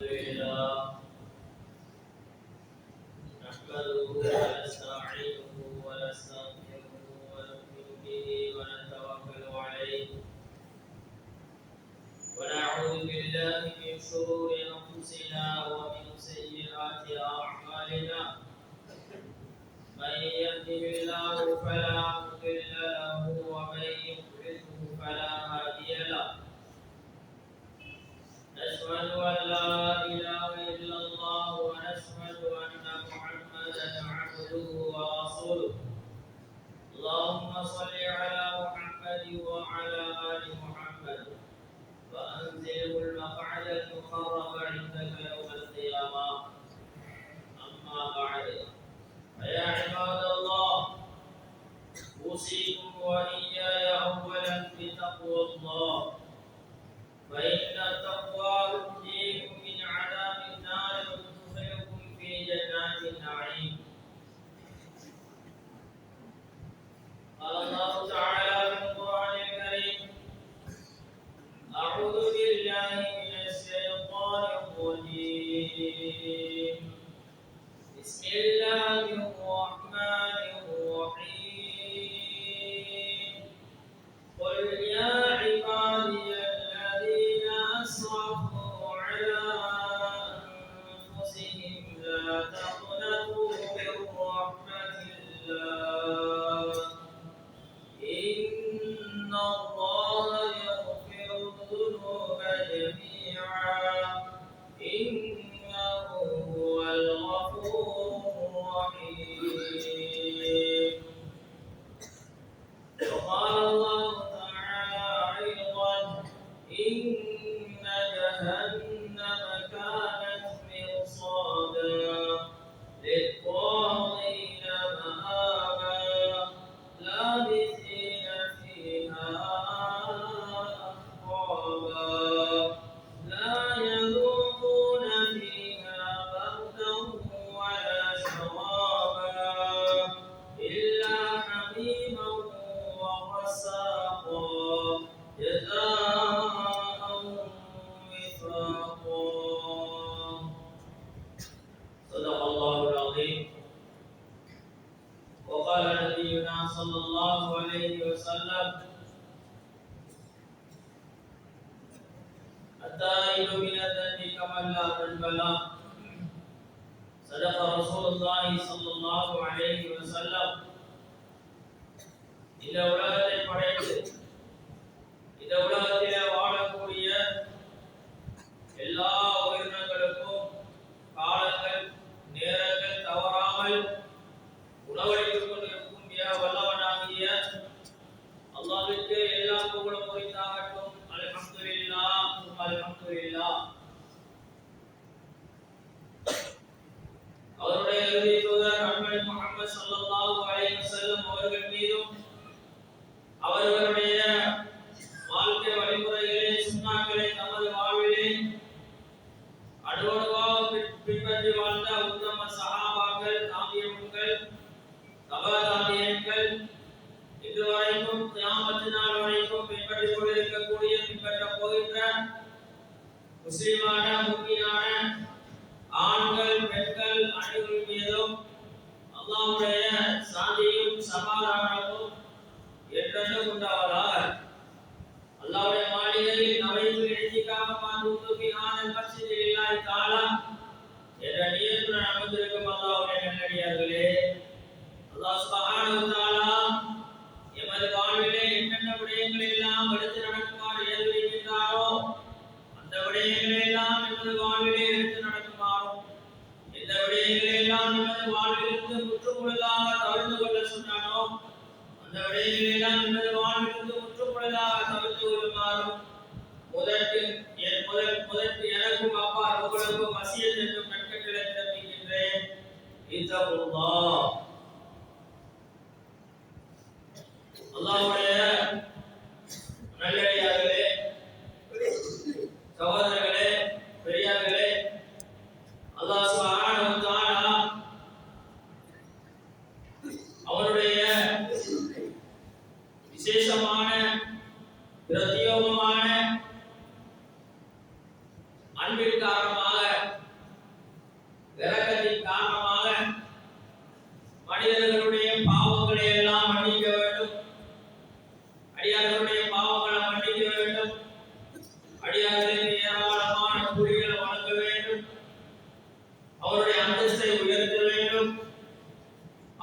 لله نحمده ونستعينه ونستغفره ونؤمن به ونتوكل عليه ونعوذ بالله من شرور انفسنا ومن سيئات اعمالنا من يهده الله فلا مضل له ومن يضلله فلا هادي له نشهد أن لا إله إلا الله ونشهد أن محمدا عبده ورسوله اللهم صل على محمد وعلى آل محمد وأنزله المقعد المقرب عندك يوم القيامة أما بعد فيا عباد الله أوصيكم وإياي أولا بتقوى الله فإن التقوى تنجيكم من عذاب النار وتدخلكم في جنات النعيم. قال الله تعالى في القرآن الكريم: أعوذ بالله من الشيطان الرجيم. بسم الله الرحمن الرحيم. قل يا عبادي أسرفوا على أنفسهم لا تقنطوا من رحمة الله إن الله يغفر الذنوب جميعا إنه هو الغفور الرحيم. وقال الله تعالى أيضا: إن جهنم كانت مرصادا للطاغين مآبا لابثين فيها أحقابا لا يذوقون فيها بردا ولا شرابا إلا حميما وغساقا جزاء صدق الله العظيم. وقال نبينا صلى الله عليه وسلم: التائب من الذنب كمن لا ذنب له. صدق رسول الله صلى الله عليه وسلم. இந்த உலகத்தை படைத்து இந்த உலகத்திலே வாழக்கூடிய எல்லா உயிரினங்களுக்கும் காலங்கள் நேரங்கள் தவறாமல் உணவளித்துக் கொண்டிருக்கின்ற வல்லவனாகிய அல்லாஹ்விற்கு எல்லா புகழும் உரித்தாகட்டும். அல்ஹம்துலில்லாஹ் அல்ஹம்துலில்லாஹ். அவருடைய இறுதி தூதர் நபி முஹம்மது ஸல்லல்லாஹு அலைஹி வஸல்லம் அவர்கள் மீதும் அவர்களுடைய வாழ்க்கை வழிமுறைகளை சுன்னாக்களை தமது வாழ்விலே அனுபவமாக பின்பற்றி வாழ்ந்த உத்தம சஹாபாக்கள், தாபியீன்கள், தபா-தாபியீன்கள் இன்று வரைக்கும் கியாமத் நாள் வரைக்கும் பின்பற்றிக் கொண்டிருக்கக்கூடிய பின்பற்றப் போகின்ற முஸ்லிமான முஃமினான ஆண்கள் பெண்கள் அனைவரின் மீதும் அல்லாஹ்வுடைய சாந்தியும் சமாதானமும் என்றென்றும் உண்டாவதாக. அல்லாஹ்வுடைய மாளிகையில் நவைத்து இஹ்திகாஃப் மாதுது ஃபி ஹாதல் மஸ்ஜித் லில்லாஹி தஆலா என்ற நியத்துடன் அமர்ந்திருக்கும் அல்லாஹ்வுடைய நல்லடியார்களே, அல்லாஹ் சுப்ஹானஹு வ தஆலா எமது வாழ்விலே என்னென்ன விடயங்களை எல்லாம் எடுத்து நடக்குமாறு ஏவிருக்கின்றாரோ அந்த விடயங்களை எல்லாம் எமது வாழ்விலே எடுத்து நடக்குமாறும் எந்த விடயங்களை எல்லாம் எமது வாழ்விலிருந்து முற்றுமுழுதாக தவிர்த்து கொள்ள சொன்னானோ அந்த விடயங்களை எல்லாம் எமது வாழ்விலிருந்து முற்றுமுழுதாக தவிர்த்து கொள்ளுமாறும் முதற்கு எனக்கும் அப்பா உங்களுக்கும் வசியத் என்றும் நற்கட்டளை பிறப்பிக்கின்றேன். இத்தகுல்லாஹ். அல்லாஹ்வுடைய நல்லடியார்களே, சகோதரர்களே, பெரியார்களே, அல்லாஹ் சுப்ஹானஹு வ தஆலா அவருடைய விசேஷமான பிரத்யேகமான அன்பின் காரணமாக அவருடைய அந்தஸ்தை உயர்த்த வேண்டும்,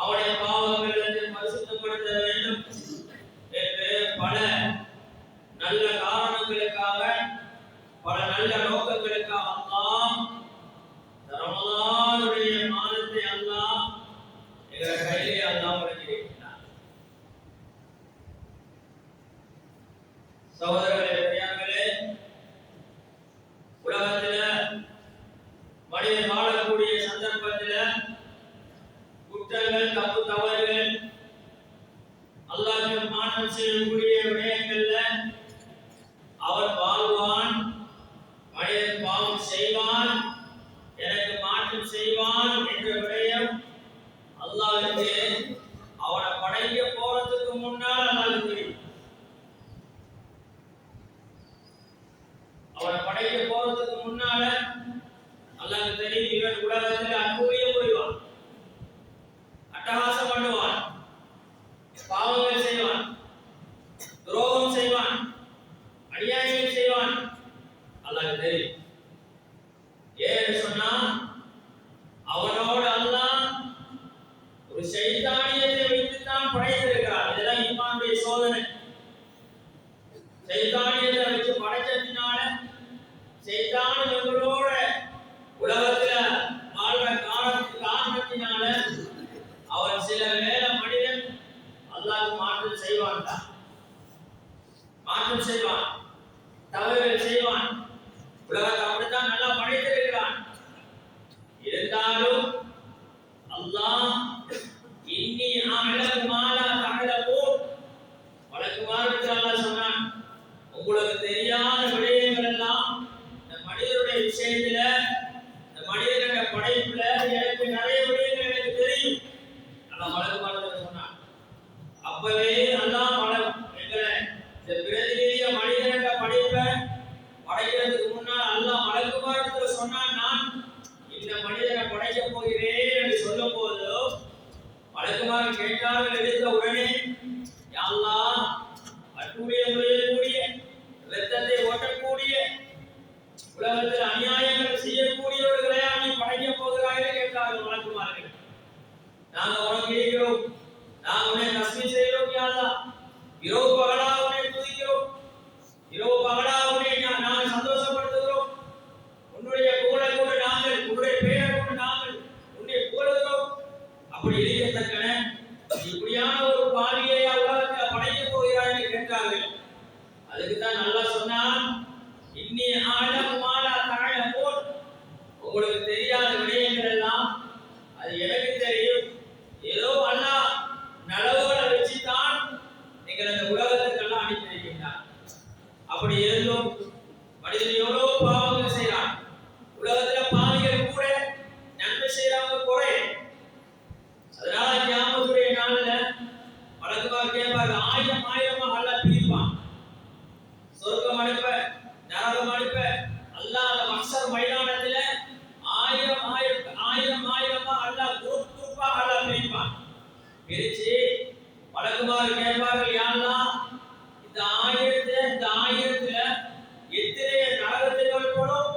அவருடைய பாவங்களிலிருந்து பரிசுத்தப்படுத்த வேண்டும் என்று பல நல்ல காரணங்களுக்காக, பல நல்ல நோக்கங்களுக்காக அல்லாஹ் ரமலானுடைய மாதத்தை அல்லாஹ் எங்கள் கையிலே அல்லாஹ் வழங்கியிருக்கிறார். சகோதரர்களே, பெரியார்களே, உலகத்துல மனிதன் வாழக்கூடிய சந்தர்ப்பத்துல குற்றங்கள், தப்பு தவறுகள், அல்லாஹ்வுக்கு மாற்றம் செய்யக்கூடிய விடயங்கள்ல அவன் வாழ்வான். மனிதன் பாவம் செய்வான், எனக்கு மாற்றம் செய்வான் என்ற விடயம் அல்லாஹ்வுக்கு அவனை படைக்க போறதுக்கு முன்னால் அல்லாஹ்வுக்கு தெரியும். அவனை படைக்க போறதுக்கு முன்னால அல்லாஹ்வுக்கு தெரியும் இவன் உலகத்தில் அன்புரிய புரிவான், அட்டகாசம் பண்ணுவான், பாவங்கள் செய்வான், துரோகம் செய்வான், அநியாயங்கள் செய்வான். அல்லாஹ்வுக்கு தெரியும். ஏன்னு சொன்னா அவனோட அல்லாஹ் ஒரு சைத்தானியத்தை வைத்துத்தான் படைத்திருக்கிறார். இதெல்லாம் ஈமானுடைய சோதனை. சைத்தானியத்தை வச்சு படைச்சதுனால சைத்தான் எங்களோட உலகத்துல வாழ்ற காரணத்தினால அவன் சில வேளை மனிதன் அல்லாஹ்வுக்கு மாற்றம் செய்வான், மாற்றம் செய்வான், தவறுகள் செய்வான். உலகத்தை அப்படித்தான் நல்லா படைத்திருக்கிறான். இருந்தாலும் அல்லாஹ் இன்னி அஅலமு மா லா தஅலமூன், வழக்குமாறு அல்லாஹ் சொன்னான், உங்களுக்கு தெரியாத விடயங்கள் எல்லாம் இந்த மனிதனுடைய விஷயத்துல, இந்த மனிதனுடைய படைப்புல எனக்கு நிறைய விடயங்கள் எனக்கு தெரியும். அல்லாஹ் வழக்குமாறு சொன்னான். அப்பவே அல்லாஹ் எங்களை இந்த பிரதிநிதிய மனிதனுடைய படைப்பை படைக்கிறதுக்கு முன்னால் அல்லாஹ் வழக்குமாறு சொன்னான், நான் இந்த மனிதனை படைக்க போகிறேன் என்று சொல்லும் போது வழக்குமாறு கேட்டார்கள். எடுத்த உடனே யா அல்லாஹ், அட்டுடைய முறையக்கூடிய, இரத்தத்தை ஓட்டக்கூடிய, உலகத்தில் அநியாயங்கள் செய்யக்கூடியவர்களை நீ படைக்க போகிறாய் கேட்டார்கள் வழக்குமார்கள். நாங்க உனக்கு இருக்கிறோம், நாங்க உன்னை தஸ்மீ செய்கிறோம். யா அல்லாஹ், இரவு பகலா உன்னை துதிக்கிறோம், இரவு பகலா உன்னை நாங்கள் சந்தோஷப்படுத்துகிறோம், உன்னுடைய புகழை கொண்டு நாங்கள், உன்னுடைய பெயரை கொண்டு நாங்கள் உன்னை புகழுகிறோம். அப்படி இருக்கத்தக்கன இப்படியான ஒரு பாவியை உலகத்தில் படைக்க போகிறாய் என்று கேட்டார்கள். அதுக்கு தான் நல்லா சொன்னான், இன்னி அஅலமு மா லா தஅலமூன், உங்களுக்கு தெரியாத விடயங்கள் எல்லாம் அது எனக்கு தெரியும். ஏதோ அல்லாஹ் நலவோட வச்சுதான் நீங்கள் அந்த உலகத்துக்கெல்லாம் அனுப்பியிருக்கின்றார். அப்படி இருந்தும் மனிதன் எவ்வளவு பாவங்கள் செய்யறான். உலகத்துல பாவிகள் கூட, நன்மை செய்யறவங்க குறை. அதனால கியாமத்துடைய நாள்ல வழக்குமாறு கேட்பாங்க, ஆயிரம் ஆயிரமா அல்லாஹ் பிரிப்பான். சொர்க்கம் அனுப்ப, நரகம் அனுப்ப அல்லாஹ் அந்த மஹ்ஷர் மைதானத்துல ஆயிரம் ஆயிரமா அல்லாஹ் குரூப்பா அல்லாஹ் பிரிப்பான். பிரிச்சு வழக்குமாறு கேட்பார்கள், யா அல்லாஹ், இந்த ஆயிரத்துல எத்தனை நரகத்துக்கு அனுப்பணும்,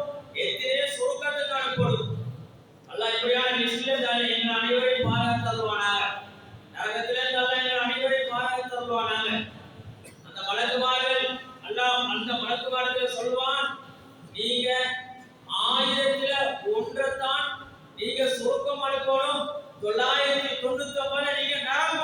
எத்தனை சொர்க்கத்துக்கு அனுப்பணும். அல்லாஹ் இப்படியான லிஸ்ட்ல எங்கள் அனைவரையும் பாராட்டுவானாக. நரகத்திலே அல்லாஹ் எங்கள் அனைவரையும் பாராட்டுவானாக. அந்த வழக்குமார்கள் அல்லாஹ் அந்த வழக்குமார்கள் சொல்வான், நீங்க 1000ல ஒன்றைத்தான் நீங்க சொர்க்கம் அனுப்பணும், 999 நீங்க நரகம்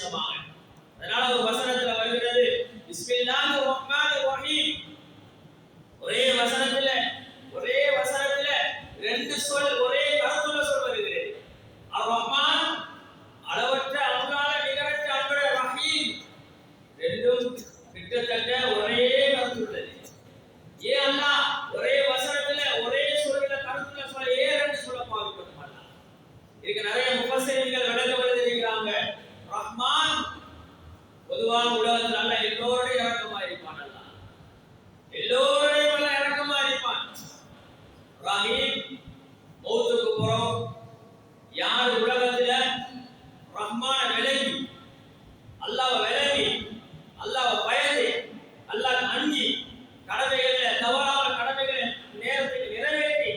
விசேஷமாக. அதனால ஒரு வசனத்துல வருகிறது பிஸ்மில்லாஹிர் ரஹ்மானிர் ரஹீம். ஒரே வசனத்துல ரெண்டு சொல் ஒரே கருத்துள்ள சொல் வருகிறது. அர் ரஹ்மான் அளவற்ற அல்லாஹ் நிகரற்ற அன்புடைய ரஹீம் ரெண்டும் கிட்டத்தட்ட ஒரே கருத்துள்ளது. ஏன் அல்லாஹ் ஒரே வசனத்துல ஒரே சொல்ல கருத்துள்ள சொல்ல ஏன் ரெண்டு சொல்ல பாவிக்கிறாங்க? இதுக்கு நிறைய முஃபஸ்ஸிரீன்கள் விளக்கம் எழுதியிருக்காங்க. ரஹ்மான் பொதுவாக உலகத்தில் அல்லாஹ் எல்லோருடைய இரக்கமா இருப்பான். அல்லாஹ் எல்லோருடைய இரக்கமா இருப்பான். ரஹீம் மௌத்துக்கு போறோம் யார் உலகத்துல ரஹ்மான விளங்கி அல்லாஹ்வை விளங்கி அல்லாஹ்வை பயந்து அல்லாஹ் அஞ்சி கடமைகளை தவறான கடமைகளை நேரத்துக்கு நிறைவேற்றி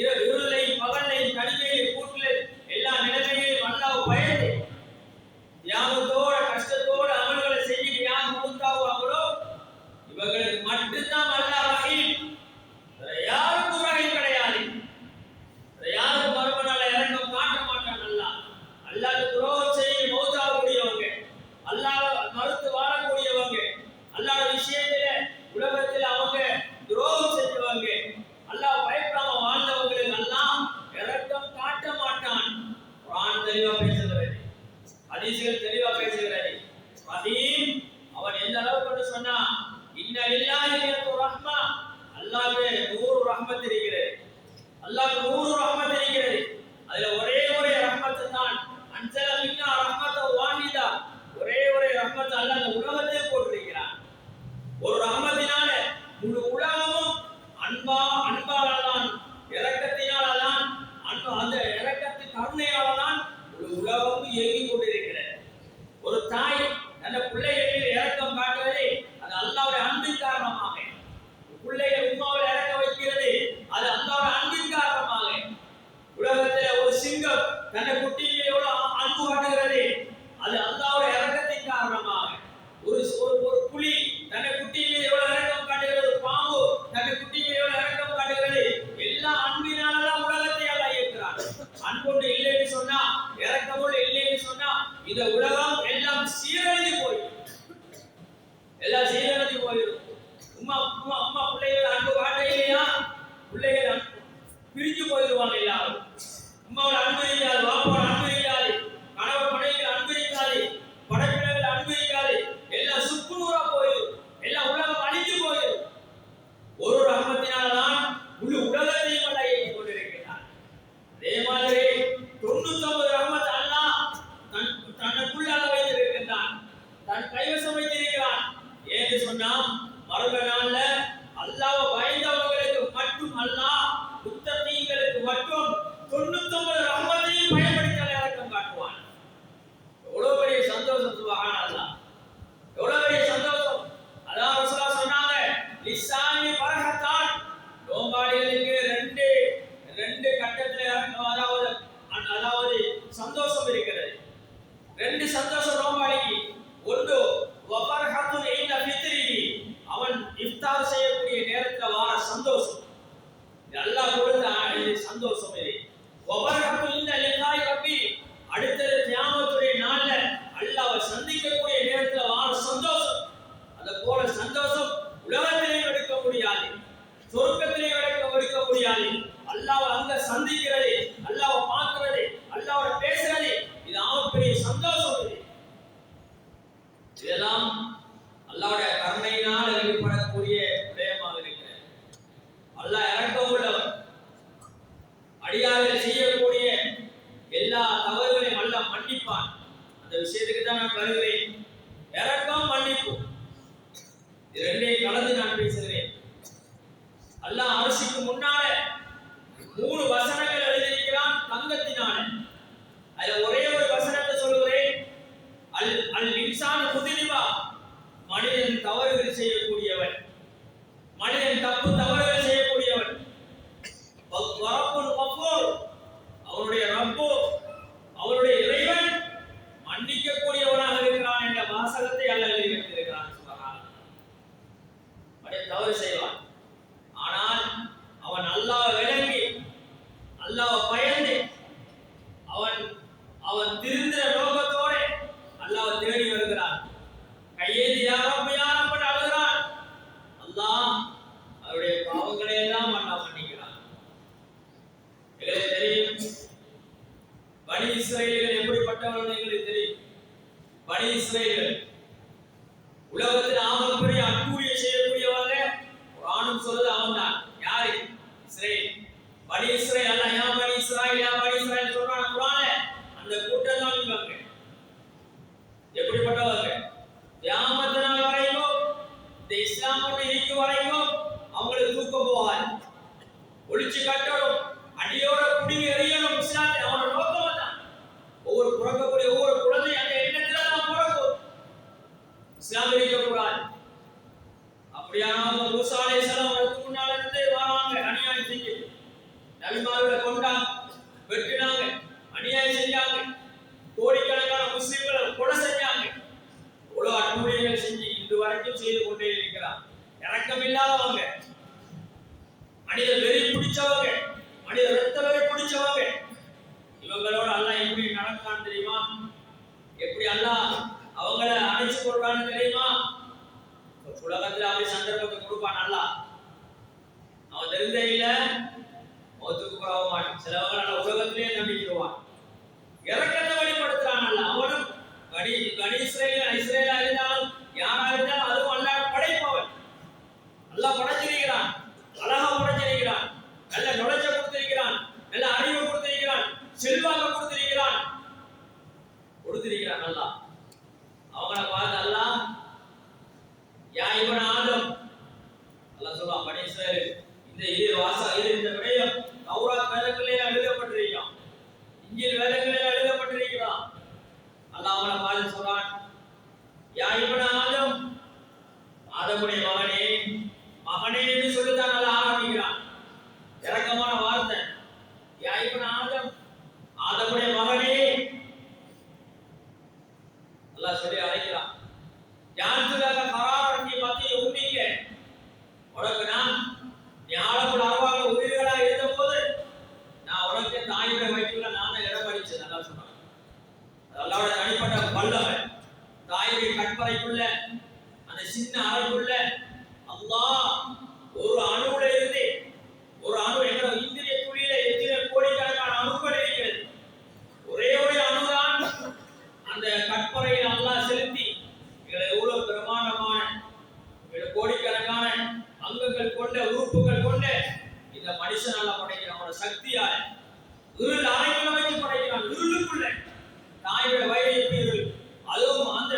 இருளையும் பகலையும் கடிமையிலும் கூட்டில் எல்லா நிலைமைகளையும் அல்லாஹ்வை பயந்து தியாகத்தோட கஷ்டத்தோட அமல்களை செஞ்சு யார் மூத்தாவாங்களோ இவங்களுக்கு மட்டும்தான் அல்லாஹ் ரஹீம். யாருக்கும் ரஹீம் கிடையாது. யாரும் மறுமனால இறக்கம் காட்ட மாட்டான். அல்லாஹ் துரோகம் செய்து மௌத்தாகக்கூடியவங்க, அல்லாஹ் மறுத்து வாழக்கூடியவங்க, அல்லாஹ் விஷயத்துல உலகத்தில் அவங்க துரோகம் செஞ்சவங்க, அல்லாஹ் பயப்படாம வாழ்ந்தவங்களுக்கு எல்லாம் இறக்கம் காட்ட மாட்டான். குர்ஆன் தெளிவா பேசுகிறது, ஹதீஸ்கள் தெளிவா பேசுகிறது. ரஹீம் அவன் எந்த அளவுக்கு சொன்னா இன்ன லில்லாஹி ரஹ்மா, அல்லாஹ்வே 100 ரஹ்மத் இருக்கிறது. அல்லாஹ்க்கு 100 ரஹ்மத் இருக்கிறது. அதுல ஒரே ரஹ்மத் தான் அன்சல மின்னா ரஹ்மத்தன் வாஹிதா, ஒரே ரஹ்மத் அல்லாஹ் இந்த உலகத்தை போட்டிருக்கிறான். ஒரு ரஹ்மத்தினால முழு உலகமும் அன்பாலதான் இரக்கத்தினாலதான் அந்த இரக்கத்தின் கருணையாலதான் முழு உலகமும் இயங்கிக் கொண்டிருக்கிறது. ஒரு தாய் அந்த பிள்ளைகளில் இரக்கம் காட்டுவதே அது அல்லாஹ்வுடைய அன்பின் காரணமாக. பிள்ளைகள் உம்மாவை இறக்க வைக்கிறது அது அல்லாஹ்வுடைய அன்பின் காரணமாக. உலகத்தில் ஒரு சிங்கம் தன்னை குட்டியை எவ்வளவு அன்பு காட்டுகிறது அது அல்லாஹ்வுடைய இரக்கத்தின் காரணமாக. ஒரு புலி தன்னை குட்டியை எவ்வளவு இரக்கம் காட்டுகிறது, பாம்பு தன்னை குட்டியை எவ்வளவு இரக்கம் காட்டுகிறது, எல்லா அன்பினாலதான் உலகத்தை அல்லாஹ் இயக்குகிறான். அன்பொன்று இல்லைன்னு சொன்னா, இரக்கமுள்ள இல்லைன்னு சொன்னா இந்த உலகம் எல்லாம் சீரழிந்து போயிடும். எல்லாம் சீரழிந்து போயிடும். அம்மா பிள்ளைகள் அன்பு காட்டையிலையா பிள்ளைகள் பிரிஞ்சு போயிடுவாங்க. எல்லாரும் அம்மாவோட அன்பு இருக்காது, பாப்பாவோட அன்பு இருக்காது, கணவர் மனைவிகள் அன்பு இருக்காது, படைப்பினர்கள் அன்பு இருக்காது, எல்லாம் சுக்குநூறா போயிடும். எல்லாம் உலகம் அழிஞ்சு போயிடும். ஒரு ரஹ்மத்தினால்தான் முழு உலகத்தையும் அல்லாஹ் இயக்கிக் கொண்டிருக்கிறார். அதே மாதிரி 99 ரஹ்மத் அல்லாஹ் தனக்குள்ளாக வைத்திருக்கின்றான், தன் கைவசம் வைத்திருக்கிறான். ஏன்னு சொன்னா மறுமை நாள்ல அல்லாஹ்வை பயந்தவங்களுக்கு மட்டும் அல்லாஹ் முத்தகீன்களுக்கு மட்டும் 99 ரஹ்மத்தையும் பயன்படுத்த இறக்கம் காட்டுவான். எவ்வளவு பெரிய சந்தோஷம் சுப்ஹானல்லாஹ், எவ்வளவு பெரிய சந்தோஷம். அல்லாஹ் ரசூலுல்லாஹ் சொன்னாங்க லிசானி பரஹத்தான், நோம்பாளிகளுக்கு ரெண்டு கட்டத்துல அதாவது சந்தோஷம் இருக்கிறது. ரெண்டு சந்தோஷம் நோம்பாளிக்கு. ஒன்று வபர்ஹத்துல் இன்த ஃபித்ரிஹி, அவன் இஃப்தார் செய்யக்கூடிய நேரத்துல வர சந்தோஷம். அல்லாஹ் கொடுத்த சந்தோஷம் இது. வபர்ஹத்துல் இன்த லிகாய் ரப்பி, அடுத்தது கியாமத்துடைய நாள்ல அல்லாஹ்வை சந்திக்கக்கூடிய நேரத்துல வர சந்தோஷம். அத போல சந்தோஷம் உலகத்திலேயும் எடுக்க முடியாது, சொர்க்கத்திலேயும் எடுக்க முடியாது. அல்லாஹ்வை அங்க சந்திக்கிறது, அல்லாஹ்வை பார்க்கிறது, அல்லாஹ்வோட பேசுறது, இது ஆகப்பெரிய சந்தோஷம். இதெல்லாம் அல்லாஹ்வுடைய கருணையினால் வெளிப்படக்கூடிய விடயமாக இருக்கிறது. அல்லாஹ் இரக்கம் உள்ளவர். அடியார்கள் செய்யக்கூடிய எல்லா தவறுகளையும் அல்லாஹ் மன்னிப்பான். அந்த விஷயத்துக்கு தான் நான் வருகிறேன். இரக்கம், மன்னிப்பு, இது ரெண்டையும் கலந்து நான் பேசுகிறேன். அல்லாஹ் அரிசிக்கு முன்னால 3 வசனங்கள் எழுதியிருக்கிறான் தங்கத்தினால. அதுல ஒரே ஒரு வசனத்தை சொல்லுகிறேன். அல் இன்சான் குதிலிபா, மனிதன் தவறுகள் செய்யக்கூடியவன், மனிதன் தவறுகள் செய்யக்கூடியவன். ரப்புல் கஃபூர், அவனுடைய ரப்பு அவனுடைய இறைவன் மன்னிக்கக்கூடியவனாக இருக்கிறான் என்ற வாசகத்தை அல்லாஹ் எழுதி வைத்திருக்கிறான். சுப்ஹானல்லாஹ். மனிதன் தவறு செய்வான், ஆனால் அவன் அல்லாஹ்வை விளங்கி அல்லாஹ்வை பயந்து அவன் திருந்துற நோக்கத்தோட அல்லாஹ்வை இஸ்ரேலர்கள் உலகத்தில் ஆகப்பெரிய அட்டூழியம் செய்யக்கூடியவங்க குர்ஆனும் சொல்லுது அவன்தான். யாரு? இஸ்ரேல். பனி இஸ்ரேல். அல்லாஹ் யா பனி இஸ்ராயில் யா பனி இஸ்ராயில் சொல்றான் குர்ஆன்ல. அந்த கூட்டம் தான் இவங்க. எப்படிப்பட்டவங்க? கியாமத் நாள் வரைக்கும் இந்த இஸ்லாம் கொண்டு இருக்கும் வரைக்கும் அவங்களுக்கு தூக்கம் போகாது. ஒளிச்சு கட்டணும், அடியோட குடிங்க எறியணும். இஸ்லாத்தை அவனோட நோக்கம் தான். ஒவ்வொரு பிறக்கக்கூடிய ஒவ்வொரு குழந்தை அந்த எண்ணத்துல தான் பிறக்கும். இஸ்லாம் இருக்கக்கூடாது. அப்படியானவங்க மூசா அலைஹிஸ்ஸலாம் வரதுக்கு முன்னால இருந்தே வராங்க. அநியாயம் செஞ்சு நபிமார்களை கொண்டாங்க, வெட்டினாங்க, அநியாயம் செஞ்சாங்க, கோடிக்கணக்கான முஸ்லிம்களை கொலை செஞ்சாங்க. இவ்வளவு அட்டூழியங்கள் செஞ்சு இன்று வரைக்கும் செய்து கொண்டே இருக்கிறார். இரக்கம் இல்லாதவங்க, மனித வெறி பிடிச்சவங்க, மனித ரத்த வெறி பிடிச்சவங்க. இவங்களோட அல்லாஹ் எப்படி நடக்கான்னு தெரியுமா? எப்படி அல்லாஹ் அவங்கள அணைச்சு கொள்றான்னு தெரியுமா? உலகத்துல அப்படி சந்தர்ப்பத்தை கொடுப்பான் அல்லாஹ். அவன் தெரிந்தே இல்ல மௌத்துக்கு போக மாட்டான். சிலவங்க நல்ல உலகத்திலேயே நம்பிக்கிடுவான். இறக்கத்தை வெளிப்படுத்துறான் அல்லாஹ். அவனும் பனி இஸ்ரேலா இருந்தாலும் யாரா இருந்தாலும் அதுவும் அல்லாஹ் படைப்பவன். அல்லாஹ் படைச்சிருக்கிறான், அழகா படைச்சிருக்கிறான், நல்ல நுழைச்ச கொடுத்திருக்கிறான், நல்ல அறிவு கொடுத்திருக்கிறான், செல்வாக்கு கொடுத்திருக்கிறான் அல்லாஹ். அவங்களை பார்த்து அல்லாஹ் யா இப்ன ஆதம் அல்லாஹ் சொல்றான் பனி இஸ்ரேல் இந்த விடயம் தௌராத் வேதங்களிலே எழுதப்பட்டிருக்கிறான், இன்ஜீல் வேதங்களிலே எழுதப்பட்டிருக்கிறான். அல்லாஹ் அவனை பார்த்து சொல்றான் யா இப்ன ஆதம், ஆதமுடைய மகனே, மகனே என்று சொல்லித்தான் நல்லா ஆரம்பிக்கிறான். இரக்கமான வார்த்தை. யா இப்ன ஆதம், ஆதமுடைய மகனே அல்லாஹ் சொல்லி அழைக்கிறான். ஜான்துலக கராரன் நீ மத்திய உண்மைங்க. உனக்கு நான் ஞானமுள்ள அருவாக உயிர்களா இருந்தபோது நான் உனக்கு தாயுடைய வயிற்றுல நான் இடம் அளிச்சேன். நல்லா சொன்னான். அல்லாஹ்வோட தனிப்பட்ட வல்லமை. தாயுடைய கற்பறைக்குள்ள அந்த சின்ன அறைக்குள்ள அல்லாஹ் ஒரு அணுவுல இருந்து ஒரு அணு என்ற இந்திரிய துளியில எத்தனை கோடிக்கணக்கான அணுக்கள் இருக்கிறது. ஒரே ஒரு அணுதான் அந்த கற்பறையில் அல்லாஹ் செலுத்தி எவ்வளவு பிரமாண்டமான கோடிக்கணக்கான அங்கங்கள் கொண்ட உறுப்புகள் கொண்ட இந்த மனுஷனால படைக்கிறான். அவனோட சக்தியால இருள் அறைக்குள்ள வச்சு படைக்கிறான். இருளுக்குள்ள தாயோட வயிறு எப்படி இருள், அதுவும் அந்த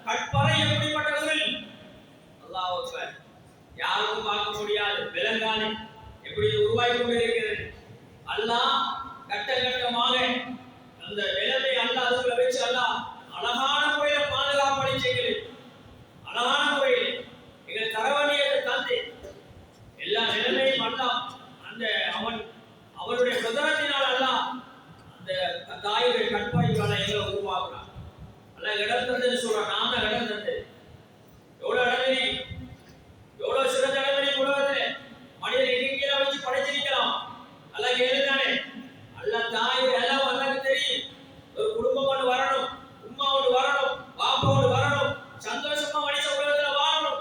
கற்பறை எப்படிப்பட்ட இருள். அல்லாஹ் அக்பர். யாருக்கும் பார்க்க முடியாது, விலங்கானே எப்படி உருவாகி கொண்டிருக்கிறது. அல்லாஹ் கட்ட கட்டமாக அந்த நிலைமை அல்லாஹ் அதுக்குள்ள வச்சு அல்லாஹ் அழகான முறையில பாதுகாப்படி செய்கிறது. அழகான முறையில் எங்கள் தரவணியத்தை தந்து எல்லா நிலைமையும் அல்லாஹ் அந்த அவனுடைய பிரதனத்தினால் அல்லாஹ் அந்த தாயுடைய கற்பனைகளை எங்களை உருவாக்குறான். அல்லாஹ் இடம் தந்தது சொல்றான். நாம தான் இடம் தந்தது. எவ்வளவு இடமே, எவ்வளவு சிறந்த இடமே உலகத்துல மனிதனை எங்கேயா வச்சு படைச்சிருக்கலாம். அல்லாஹ் கேளுதானே. அல்லாஹ் தாயுடைய எல்லாம் அல்லாஹ்க்கு தெரியும். ஒரு குடும்பம் ஒன்று வரணும், உம்மா ஒன்று வரணும், பாப்பா ஒன்று வரணும், சந்தோஷமா மனித உலகத்துல வாழணும்.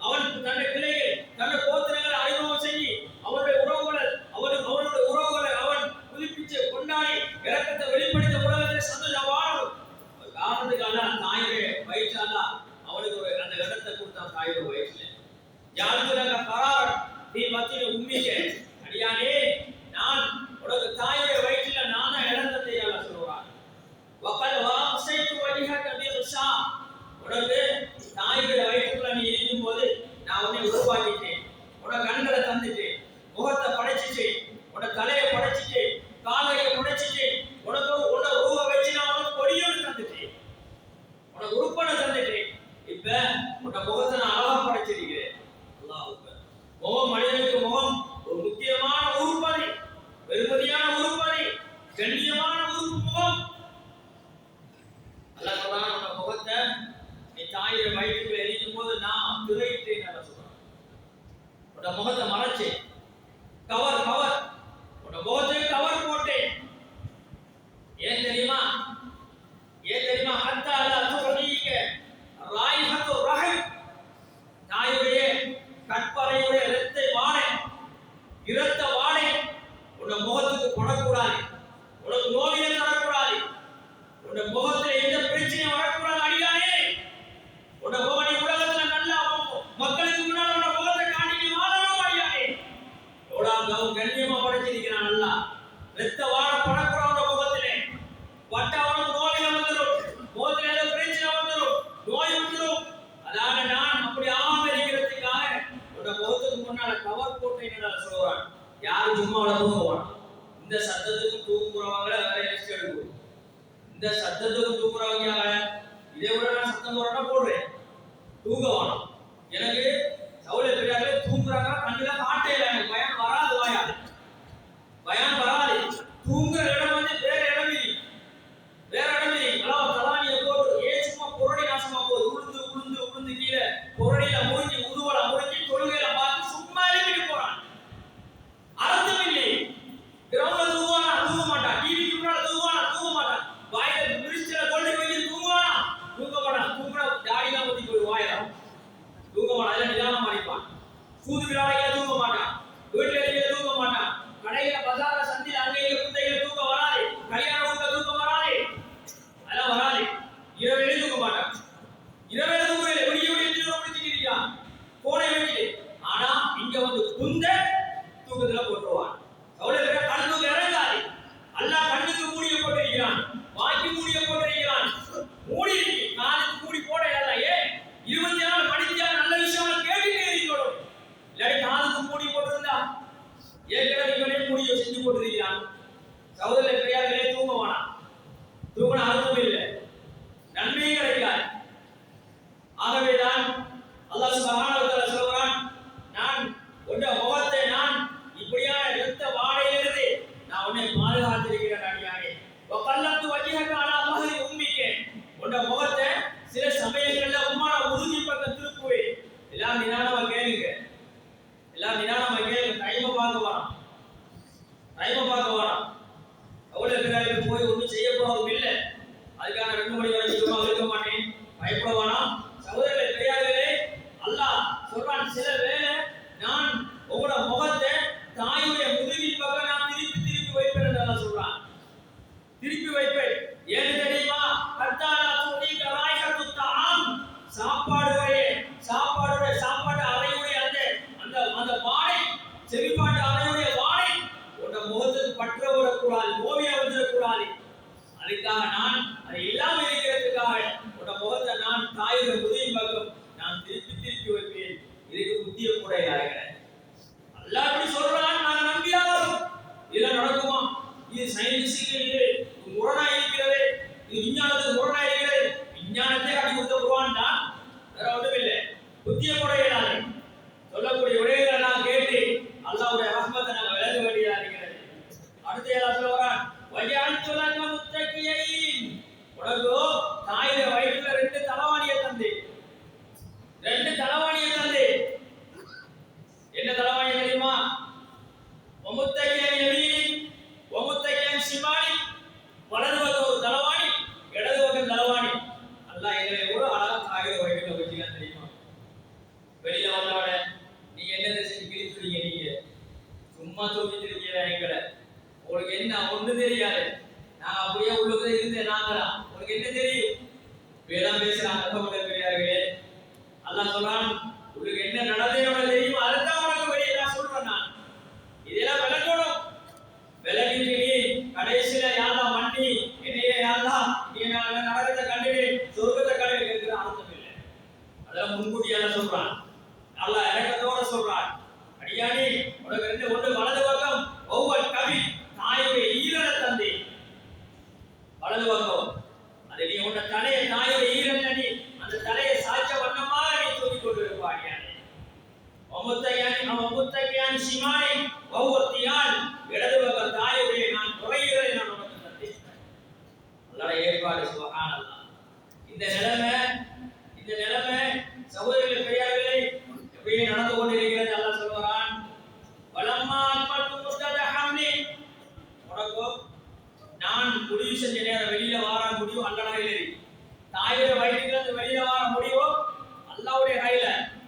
அவன் தன்னை பிள்ளைகள் தன்னை கோத்திரங்களை அறிமுகம் செஞ்சு அவனுடைய உறவுகளை அவன் புதுப்பிச்சு கொண்டாடி இறக்கத்தை வெளிப்படுத்த உலகத்தை சந்தோஷம் வாழணும். காரணத்துக்கு அல்லாஹ் தாயுடைய வயிற்றால அவனுக்கு அந்த இடத்தை கொடுத்தான். தாயுடைய வயிற்றுல ஜாலத்துலக கரார் நீ மத்திய உண்மைக்கு அடியானே, நான் உனக்கு தாயுடைய வயிற்றுல நான் தான் இழந்ததை அல்லாஹ் சொல்றான். வகல் வாசைத்து வஜஹக பிர்ஷா, உனக்கு தாயுடைய வயிற்றுல நீ இருக்கும் போது நான் உன்னை உருவாக்கிட்டேன். உனக்கு கண்களை தந்துட்டேன், முகத்தை படைச்சிட்டேன், உனக்கு தலையை படைச்சிட்டேன், காலையை படைச்சிட்டேன், உனக்கு உருவ வச்சு நான் உனக்கு கொடியோடு தந்துட்டேன், உனக்கு உறுப்பனை தந்துட்டேன். இப்ப உன்னை முகத்தை நான் அழகா படைச்சிருக்கிறேன். அல்லாஹ் அக்பர். முகம் மனிதனுக்கு முகம் ஒரு முக்கியமான உறுப்பதி, பெருமதியான உறுப்பதி, கண்ணியமான உறுப்பு முகம். அல்லாஹ் சொல்றான் உன்னை முகத்தை நீ தாயுடைய வயிற்றுக்குள்ள எரிக்கும் போது நான் திரையிட்டேன் நல்லா சொல்றான். உன்னை முகத்தை மறைச்சேன், கவர் உன்னை முகத்தை கவர் போட்டேன். ஏன் தெரியுமா? ஹத்தா லா துஹீக ராயிஹத்து ரஹம், தாயுடைய கற்பறையுடைய இரத்த வாடை உன்னை முகத்துக்கு படக்கூடாது, உனக்கு நோயை தரக்கூடாது, உன்னை முகத்தில் எந்த பிரச்சனையும் வரக்கூடாது. அடியானே சும்மா அவளை தூங்குவான். இந்த சத்தத்துக்கு தூங்குறவங்கள வேற ரெஸ்ட் எடுக்கும். இந்த சத்தத்துக்கு தூங்குறவங்க இதை விட நான் சத்தம் போறேன்னா போடுறேன், தூங்குவான். எனக்கு சவுளை பெரியார்களே தூங்குறாங்க, கண்ணுல காட்டையில எனக்கு பயம் வராது, வாயாது பயம் வராது. தூங்குற இடம் வந்து வேற இடம் இல்லை, வேற இடம் இல்லை. தலானியை போட்டு ஏன் சும்மா பொருளை நாசமா போகுது, உளுந்து உளுந்து உளுந்து கீழே பொருளையில முறிஞ்சி உதுவலை முறிஞ்சி தொழுகையில பார்த்து சும்மா எழுப்பிட்டு போறான். அர்த்தம் இல்லை. கிரவுண்ட்ல தூங்குவானா தூங்க மாட்டான், டிவிக்கு முன்னால தூங்குவானா தூங்க மாட்டான், வாயில மிரிச்சில கொண்டு போய் தூங்குவானா தூங்க மாட்டான். தூங்குற தாடிலாம் ஊத்தி போய் வாயில தூங்க மாட்டான், அதில் நிதானம் அடிப்பான். சூது விளையாடையில தூங்க மாட்டான், வீட்டுல இருக்கையில தூங்க மாட்டான், கடையில பஜார சந்தில அங்கேயே குந்தையில தூங்க வராது, கல்யாண வீட்டுல தூங்க வராது, அதெல்லாம் வராது. இரவேலே தூங்க மாட்டான். இரவேல தூங்குறேன், விடிய விடிய தூங்க முடிச்சுட்டு இருக்கான் போனை வச்சுட்டு. ஆனா இங்க வந்து குந்த தூக்கத்துல போட்டுருவான். அவ்வளவு பேர கண்ணுக்கு இறங்காது. அல்லாஹ் கண்ணுக்கு மூடிய போட்டிருக்கிறான், வாய்க்கு மூடிய போட்டிருக்கிறான். மூடி இருக்கு, காலுக்கு மூடி போட ஏ 24 மணிக்கு நல்ல விஷயம் கேட்டுட்டே இருக்கணும். இல்லாட்டி காலுக்கு மூடி போட்டிருந்தா ஏற்கனவே இவனே மூடிய செஞ்சு போட்டிருக்கிறான். சகோதர பெரியார்களே தூங்குவானா, தூங்கின அர்த்தம் இல்லை, நன்மையே கிடைக்காது. ஆகவேதான் அல்லாஹ் சுப்ஹானஹு வ தஆலா சொல்றான், நான் உன்ட முகத்தை நான் இப்படியான இரத்த வாடையிலிருந்து நான் உன்னை பாதுகாத்திருக்கிறேன் அடியானே. வகல்லத்து வஜ்ஹக அலா மஹரி உம்மிக, உன்ட முகத்தை சில சமயங்கள்ல உம்மாட முதுகி பக்கம் திருப்புவேன். எல்லாம் நிதானமா கேளுங்க, எல்லாம் நிதானமா கேளுங்க. டைமை பார்க்க வரோம், டைமை பார்க்க வரோம். அவ்வளவு பேராக போய் ஒன்றும் செய்ய போறதும் இல்லை. அதுக்கான 2 மணி வரைக்கும் இருக்க மாட்டேன், பயப்பட வேணாம். சகோதரர்களே பெரியார்களே, அல்லாஹ் சொல்றான், சில வேளை நான் உங்களோட முகத்தை தாயுடைய முதுகின் பக்கம் நான் திருப்பி திருப்பி வைப்பேன் என்று அல்லாஹ் சொல்றான். திருப்பி வைப்பேன். ஏன் தெரியுமா? கத்தாலா துணிக ராய்ஹத்து தஆம், சாப்பாடுடைய சாப்பாட்டு அறையுடைய அந்த அந்த வாடை, செவிப்பாட்டு அறையுடைய வாடை உங்களோட முகத்துக்கு பற்ற விடக்கூடாது, ஓவியம் வந்துடக்கூடாது. அதுக்காக நான் அதை இல்லாமல் இருக்கிறதுக்காக உன்னோட முகத்தை நான் தாயுடைய முதுகின் பக்கம் நான் திருப்பி திருப்பி வைப்பேன். இதுக்கு புத்திய கூட யாருங்க அல்லாஹ் இப்படி சொல்றான், நாங்க நம்பியாலும் இதெல்லாம் நடக்குமா? இது சயின்ஸுக்கு இது முரணா இருக்கிறது, இது விஞ்ஞானத்துக்கு முரணா இருக்கிறது. விஞ்ஞானத்தை அடி கொடுத்த குர்ஆன் தான், வேற ஒன்றும் இல்லை. புத்திய கூட இல்லாது சொல்லக்கூடிய விடயங்களை நான் கேட்டு அல்லாஹ்வுடைய ரஹ்மத்தை நாங்கள் விளங்க வேண்டியதா இருக்கிறது. அடுத்து எல்லாம் சொல்றான், வஜஅல்து லக முத்தகியைன், உனக்கு தாயுடைய வயிற்றுல 2 தலவாணியை தந்து, 2 தலவாணியை தந்து. என்ன தலவாணி தெரியுமா? வமுத்தகியன் யமீனி வமுத்தகியன் ஷிமாலி, வலது பக்கம் ஒரு தலவாணி, இடது பக்கம் தலவாணி. அல்லாஹ் எங்களை ஒரு அழகா தாயுடைய வயிற்றுல வச்சிருக்கான் தெரியுமா? வெளியில வந்தவட நீங்க என்ன செஞ்சு கிழிச்சுறீங்க, நீங்க சும்மா தூக்கிட்டு இருக்கீங்க எங்களை, உங்களுக்கு என்ன ஒண்ணு தெரியாது. நான் அப்படியே உள்ளுக்குள்ள இருந்தேன், நாங்களா உங்களுக்கு என்ன தெரியும்? வேதம் பேசுறாங்க சகோதர பெரியார்களே. அல்லாஹ் சொல்றான், உங்களுக்கு என்ன நடந்தேன்னு தெரியுமா? அதுதான் உனக்கு வெளியே நான் சொல்றேன். நான் இதெல்லாம் விளக்கணும். விளக்கிட்டு நீ கடைசியில யாரா மண்ணி என்னையே யாரா நீ நரகத்தை கண்டுடு சொர்க்கத்தை கண்டுடு இருக்கிற அர்த்தம் இல்லை. அதெல்லாம் முன்கூட்டியால சொல்றான், அல்லாஹ் இறக்கத்தோட சொல்றான். அடியானி உனக்கு ஒன்று வலது பக்கம் ஒவ்வொரு கவி தாயுடைய ஈரலை தந்தி, வலது பக்கம் அது நீ உன்ன தலையை தாயுடைய ஈரல் நீ அந்த தலையை சாய்ச்ச வண்ணமாக நீ தூக்கி கொண்டு இருப்பாய். ஒமுத்தகையான் சிமானி ஒவ்வொருத்தியால் இடது பக்கம் தாயுடைய நான் நுரையீரலை நான் உனக்கு தந்தேன். அல்லாஹ் ஏற்பாடு சுப்ஹானல்லாஹ். இந்த நிலைமை சகோதரர்களே பெரியார்களே எப்படியே நடந்து கொண்டிருக்கிறது. அல்லாஹ் சொல்றான், வலம்மா அக்மல்து முத்தத ஹம்லி, உனக்கு நான் முடிவு செஞ்ச நேரம் வெளியில வார முடிவு அல்லாஹ் கையில இருக்கு. தாயுடைய வயிற்றில இருந்து வெளியில வார முடிவு அல்லாஹ்வுடைய கையில.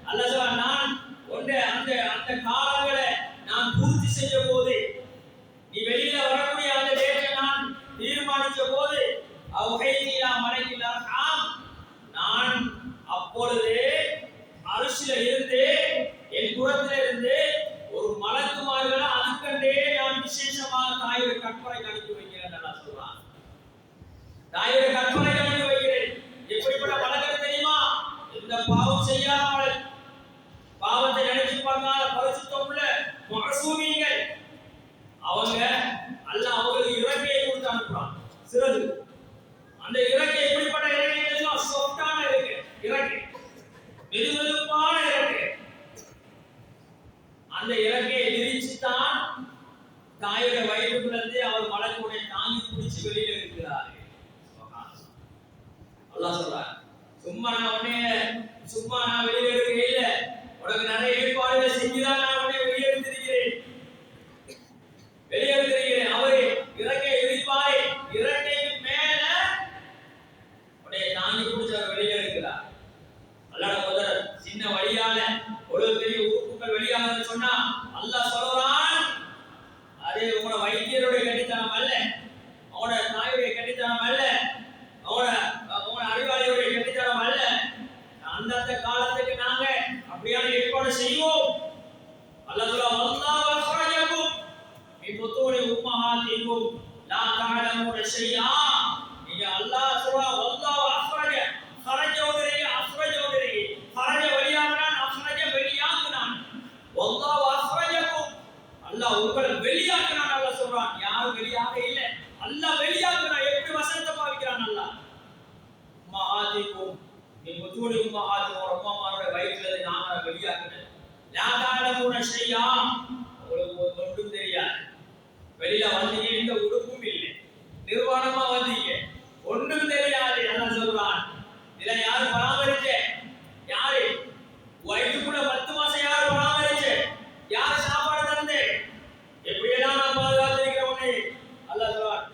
அல்லாஹ் சொல்றான், நான் உன்னை அந்த காலங்களை நான் பூர்த்தி செய்ய போது, நீ வெளியில வரக்கூடிய அந்த டேட்டை நான் தீர்மானிச்ச போது அவ்ஹைலா மலைக்கில்லார் நான் அப்பொழுது அரிசில இருந்து என் புறத்தில இருந்து ஒரு மலக்குமார்களை அதுக்கண்டே நான் விசேஷமாக தாயுடைய கற்பனை அனுப்பி வைக்கிறேன் நல்லா சொல்றான். தாயுடைய கற்பனை அனுப்பி வைக்கிறேன். எப்படிப்பட்ட மலக்கள் தெரியுமா? இந்த பாவம் செய்யாமல், பாவத்தை நினைச்சு பார்க்காத பரிசுத்தம் உள்ள மகசூமியங்கள், சும்மா நான் வெளியே எடுக்க இல்ல, உனக்கு நிறைய ஏற்பாடுகளை செஞ்சுதான் நான் உன்னை வெளியே எடுத்திருக்கிறேன். அவரு இறக்கை விரிப்பாரை இறக்கைக்கு மேல உடைய தாங்கி பிடிச்ச வெளியே எடுக்கிறார். அல்லாஹ் முதல்ல சின்ன வழியால ஒரு பெரிய உறுப்புகள் வெளியாகுதுன்னு சொன்னா அல்லாஹ் சொல்றான், அது உங்களோட வைத்தியருடைய கட்டித்தனம் அல்ல, அவனோட தாயுடைய கட்டித்தனம் அல்ல, அவனோட அறிவாளியுடைய கட்டித்தனம் அல்ல. அந்தந்த காலத்துக்கு நாங்க அப்படியான ஏற்பாடு செய்வோம். அல்லாஹ் சொல்றான், வல்லாஹு அக்ரஜக்கும் மின் புத்தூனி உம்மஹாத்திக்கும் லா தஅலமூன ஷைஆ. நீங்க அல்லாஹ் சொல்றான், வல்லாஹு அக்ரஜ ஹரஜோதரிங்க அக்ரஜோதரிங்க ஹரஜ வெளியாகுனான், அக்ரஜ வெளியாகுனான். வல்லாஹு அக்ரஜக்கும், அல்லாஹ் உங்களை வெளியாக்குனான். அல்லாஹ் சொல்றான், யாரும் வெளியாக இல்லை, அல்லாஹ் வெளியாக்குனான். எப்படி வசனத்தை பாவிக்கிறான் அல்லாஹ்? உம்மஹாத்திக்கும் மின் புத்தூனி உம்மஹாத்திக்கும், அம்மாமாரோட வயிற்றிலிருந்து நான் வெளியாக்குனேன். லா தஅலமூன ஷைஆ, உங்களுக்கு ஒன்றும் தெரியாது. வெளியில வந்தீங்க, இந்த உடுப்பும் இல்லை, நிர்வாணமா வந்தீங்க, ஒன்றும் தெரியாது. அல்லாஹ் சொல்றான், இதுல யாரு பராமரிச்ச? யாரு வயிற்றுக்குள்ள 10 மாசம் யாரு பராமரிச்ச? யாரு சாப்பாடு தந்து? எப்படியெல்லாம் நான் பாதுகாத்திருக்கிறவனே அல்லாஹ் சொல்றான்.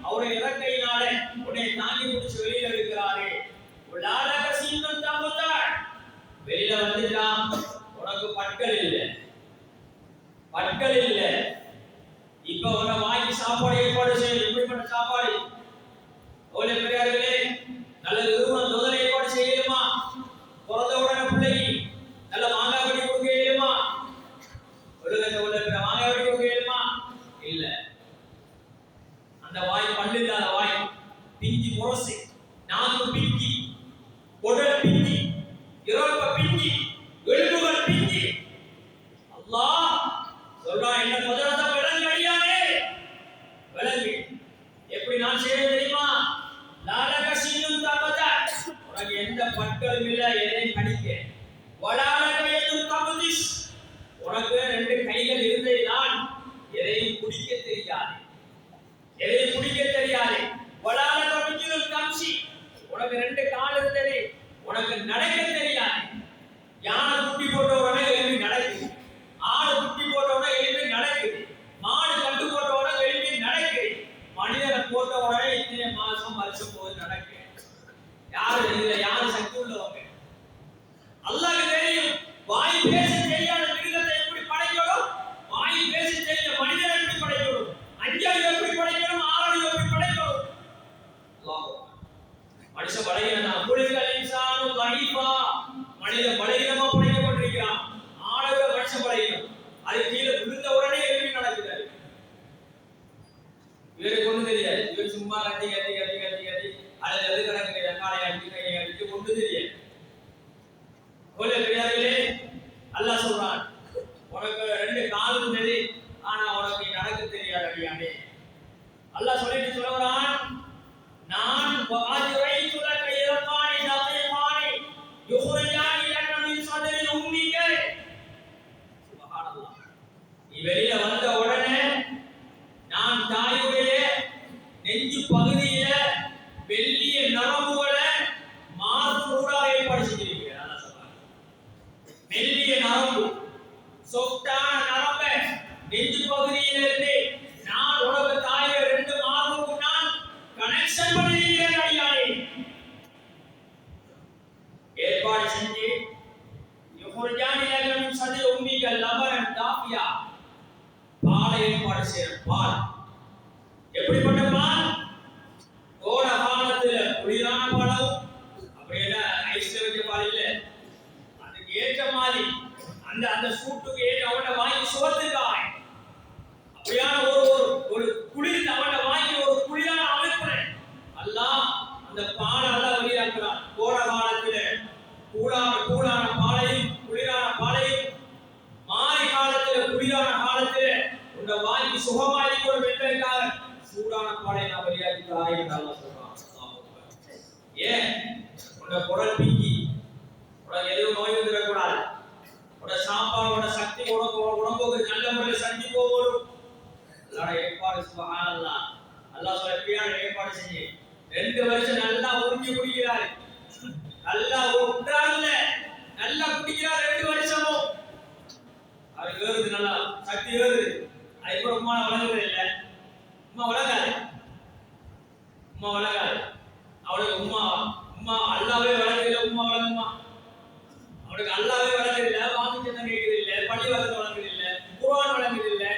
அவருடைய இறக்கையினால உன்னை தாங்கி பிடிச்சு வெளியில இருக்கிறாரு. வெளியில வந்துட்டான், உனக்கு பற்கள் இல்லை. இப்ப உன்னை வாங்கி சாப்பாடு ஏற்பாடு செய்யணும். எப்படிப்பட்ட சாப்பாடு? ஓலை பெரியார்களே, நல்ல நிறுவனம் தோதனை ஏற்பாடு செய்யணுமா? பிறந்த உடனே பிள்ளைக்கு நல்ல மாங்காய் வெடி கொடுக்க இயலுமா? மாங்காய் வெடி கொடுக்க இயலுமா? இல்ல. அந்த வாய் பல்லு இல்லாத வாய், பிஞ்சி முரசு, நாக்கு பிஞ்சி, உடல் பிஞ்சி, இறப்ப பிஞ்சி, எலும்புகள் பிஞ்சி. அல்லாஹ் சொல்றான், என்ன முதலத்தை விளங்கு அடியானே, விளங்கு. எப்படி நான் செய்ய தெரியுமா? லாலக சீனும் தபத, உனக்கு எந்த பற்களும் இல்லை, எதையும் கடிக்க. வலாலக எதும் தபதிஸ், உனக்கு 2 கைகள் இருந்ததுதான், எதையும் குடிக்க தெரியாது. வலாலக மிஜுல் கம்சி, உனக்கு 2 கால் இருந்தது, உனக்கு நடக்க தெரியாது. யானை குட்டி போட்ட உடனே எழுப்பி நடக்குது, ஆடு குட்டி போட்ட உடனே எழுப்பி நடக்குது, மாடு கண்டு போட்ட உடனே எழுப்பி நடக்குது, மனிதனை போட்ட உடனே இத்தனை மாசம் வருஷம் போது நடக்குது. யாரு சக்தி உள்ளவங்க? அல்லாஹ்க்கு தெரியும். வாய் பேச தெரியாத மிருகத்தை எப்படி படைக்கணும், வாய் பேச தெரியாத மனிதனை எப்படி படைக்கணும், அஞ்சாவது எப்படி படைக்கணும், ஆறாவது எப்படி படைக்கணும். மனுஷன் பலகீனம், குலிகல் இன்சானு தைஃபா, மனிதன் பலகீனமா படைக்கப்பட்டிருக்கிறான். ஆடவர மனுஷன் பலகீனம், அது கீழே விழுந்த உடனே எழுப்பி நடக்குது. இவருக்கு ஒன்றும் தெரியாது, இவர் சும்மா கத்தி அது கணக்கு காலை அடிச்சு கையை அடிச்சு ஒன்றும் தெரியாது. போல பெரியார்களே, அல்லாஹ் சொல்றான், உனக்கு 2 கால் இருந்தது, ஆனா உனக்கு நடக்க தெரியாது அடியானே. அல்லாஹ் சொல்லிட்டு சொல்றான், நான் வாஜிரைத்துல கையமானி நபிமானி யுஹ்ரிஜானி லக்க மின் சதரி உம்மிக. சுப்ஹானல்லாஹ். நீ வெளியில வந்த உடனே நான் தாயுடைய நெஞ்சு பகுதியில வெள்ளிய நரம்புகளை மாறுபூடாக ஏற்பாடு செஞ்சிருக்கிறேன். அல்லாஹ் சொல்றான், வெள்ளிய நரம்பு, சொட்டான நரம்ப நெஞ்சு பகுதியிலிருந்து நான் உனக்கு தாயை 2 மார்புக்கு நான் கனெக்ஷன் பண்ணிருக்கிறேன் அடியானே. ஏற்பாடு செஞ்சு யுஹ்ரிஜானி லக்க மின் சதரி உம்மிக லபனன் தாஃபியா, பாலை ஏற்பாடு செய்யற பால். எப்படிப்பட்ட பால்? கோட காலத்துல குளிரான பாலும், அப்படியே ஐஸ்ல வச்ச பால் இல்ல, அதுக்கு ஏற்ற மாதிரி அந்த சூட்டுக்கு ஏற்ற அவனை வாங்கி சுவத்துக்காய் அப்படியான ஒரு குளிர் அவனை வாங்கி ஒரு குளிரான அமைப்பு அல்லாஹ் அந்த பாலை எல்லாம் வெளியாக்குறான். கோட காலத்துல கூடான பாலையும் குளிரான பாலையும், மாறி காலத்துல குளிரான காலத்துல உன்னை வாங்கி சுகமாயிக்கொள்ளும் என்பதற்காக சூடான பாலை நான் வெளியாக்கி தாரேன் என்று அல்லாஹ் சொல்றான். ஏன்? உன்னை குடல் பிங்கி, உனக்கு எதுவும் நோய் வந்துடக்கூடாது, உன்னை சாப்பாடோட சக்தி உடம்புக்கு நல்ல முறையில் சக்தி போகணும். அல்லாஹ் ஏற்பாடு சுப்ஹானல்லாஹ். அல்லாஹ் சொல்ல ஏற்பாடு செஞ்சு 2 வருஷம் நல்லா உறிஞ்சி குடிக்கிறாரு, நல்லா உண்டாருல நல்லா குடிக்கிறார் 2 வருஷமும். அவருக்கு ஏறுது, நல்லா சக்தி ஏறுது. அதுக்கப்புறம் உமா வழங்குறது இல்லை, உமா வழங்காது, உமா வழங்காது. அவளுக்கு உமா உமா அல்லாவே வழங்குதில்லை, உமா வழங்குமா? அவனுக்கு அல்லாவே வழங்குதில்லை, வாங்கி சத்தம் கேட்குதில்லை, பள்ளிவாசல் வழங்குதில்லை, குர்ஆன் வழங்குதில்லை,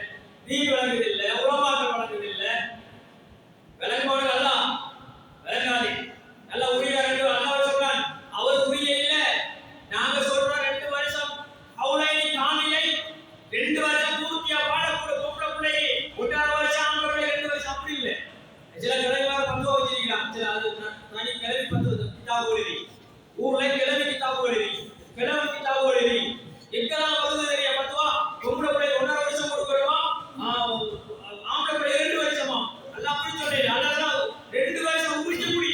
தீன் வழங்குதில்லை, உலமாக்கள் வழங்குதில்லை. விளங்குபவனுக்கு அல்லா விளங்காது. நல்லா உரியாரு அல்லாஹ் சொல்றான். அவர் உரிய இல்ல, நாங்க சொல்றோம் 2 வருஷம் ஹவுலைனி காமிலை, 2 வருஷம் பூர்த்தியா பாடக்கூடிய பொம்பளை பிள்ளையை 1.5 வருஷம் ஆம்பளை 2 வருஷம் அப்படி இல்லை. சில கிழமையார் பந்து வச்சிருக்கிறான், சில அது தனி கிழமை பந்து கிதாபு எழுதி, ஊர்ல கிழமை கிதாபு எழுதி, கிழமை கிதாபு எழுதி எங்கெல்லாம் வருது தெரிய பத்துவா. பொம்பளை பிள்ளை 1.5 வருஷம் கொடுக்குறோமா, ஆம்பளை பிள்ளை 2 வருஷமா, அல்லாஹ் அப்படி சொல்றேன். அல்லாஹ் 2 வருஷம் உரிச்சு குடி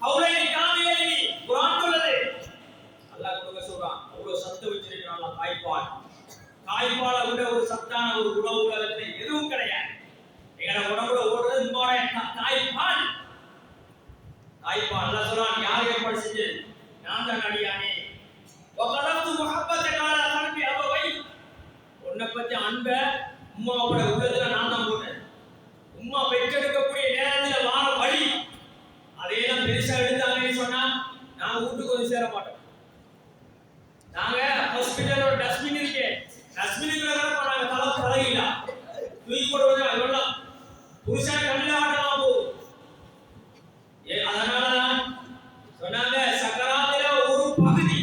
ஹவுலைனி காமிலை குர்ஆன் சொல்லுது. அல்லாஹ் கொடுக்க சொல்றான். அவ்வளவு சத்து வச்சிருக்கிறான் அல்லாஹ். தாய்ப்பால், தாய்ப்பாலை விட ஒரு சத்தான ஒரு உணவு உலகத்தில் எதுவும் கிடையாது. எங்கட உடம்புல ஓடுறது உங்களுடைய தாய்ப்பால். தாய்ப்பால் அல்லாஹ் சொல்றான். யார் ஏற்பாடு செஞ்சது? நான் தான் அடியானே. வகலத்து முஹப்பத கால கல்வி அபவை, உன்னை பத்தி அன்ப உம்மாவோட உள்ளத்துல நான் தான் போட்டேன். உம்மா பெற்றெடுக்கக்கூடிய நேரத்தில் வார வழி அதையெல்லாம் பெருசா எடுத்தாங்கன்னு சொன்னா நாங்க வீட்டுக்கு வந்து சேர மாட்டோம். நாங்க ஹாஸ்பிட்டலோட டஸ்ட்பின் இருக்கு, டஸ்ட்பினுக்குள்ள வேற பண்ணாங்க தலையில தூக்கி போடுவது அதெல்லாம் புருஷன் கண்ணில் ஆட்டலாம் போகும். அதனாலதான் சொன்னாங்க சக்கராத்தில ஒரு பகுதி,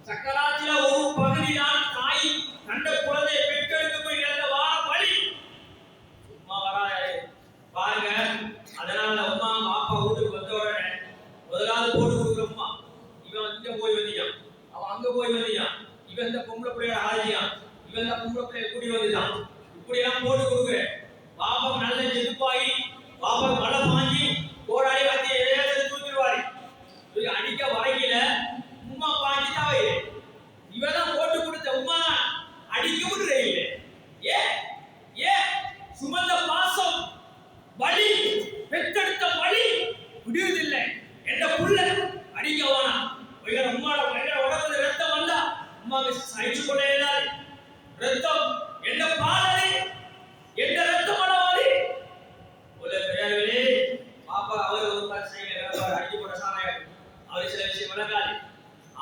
சக்கராத்தில ஒரு பகுதி தான் தாய் கண்ட குழந்தையை பெற்றெடுக்கக்கூடிய வார வழி. சும்மா வராது பாருங்க. அதனால அம்மா பாப்பா வீட்டுக்கு வந்த உடனே முதலாவது போட்டு கொடுக்குற அம்மா, இவன் இங்க போய் வந்தியான், அவன் அங்க போய் வந்தியான், இவன் இந்த பொம்பளை பிள்ளையோட ஆதியான், இவன் இந்த பொம்பளை பிள்ளைய கூட்டி வந்துட்டான், இப்படி எல்லாம் போட்டு கொடுக்குறேன். பாப்பா நல்ல செதுப்பாகி பாப்பா மழை வாங்கி போராடி வந்து எதையாவது தூக்கிடுவாரு. அடிக்க வரையில உமா பாஞ்சி தாவே இவதான் போட்டு கொடுத்த உமா அடிக்க விடுறே இல்லை. ஏ ஏ சுமந்த பாசம் வலி, பெற்றெடுத்த வலி விடுவதில்லை. எந்த புள்ள அடிக்க வேணாம். உம்மாட உடம்புல ரத்தம் வந்தா உமாக்கு சகிச்சு கொள்ள இயலாது. ரத்தம் என்ன பாலடி, என்ன ரத்தம் அளவாடி உள்ள பெரியார்களே. பாப்பா அவர் ஒரு பிரச்சனையில அடிக்க போட சாராயம், அவர் சில விஷயம் விளங்காது.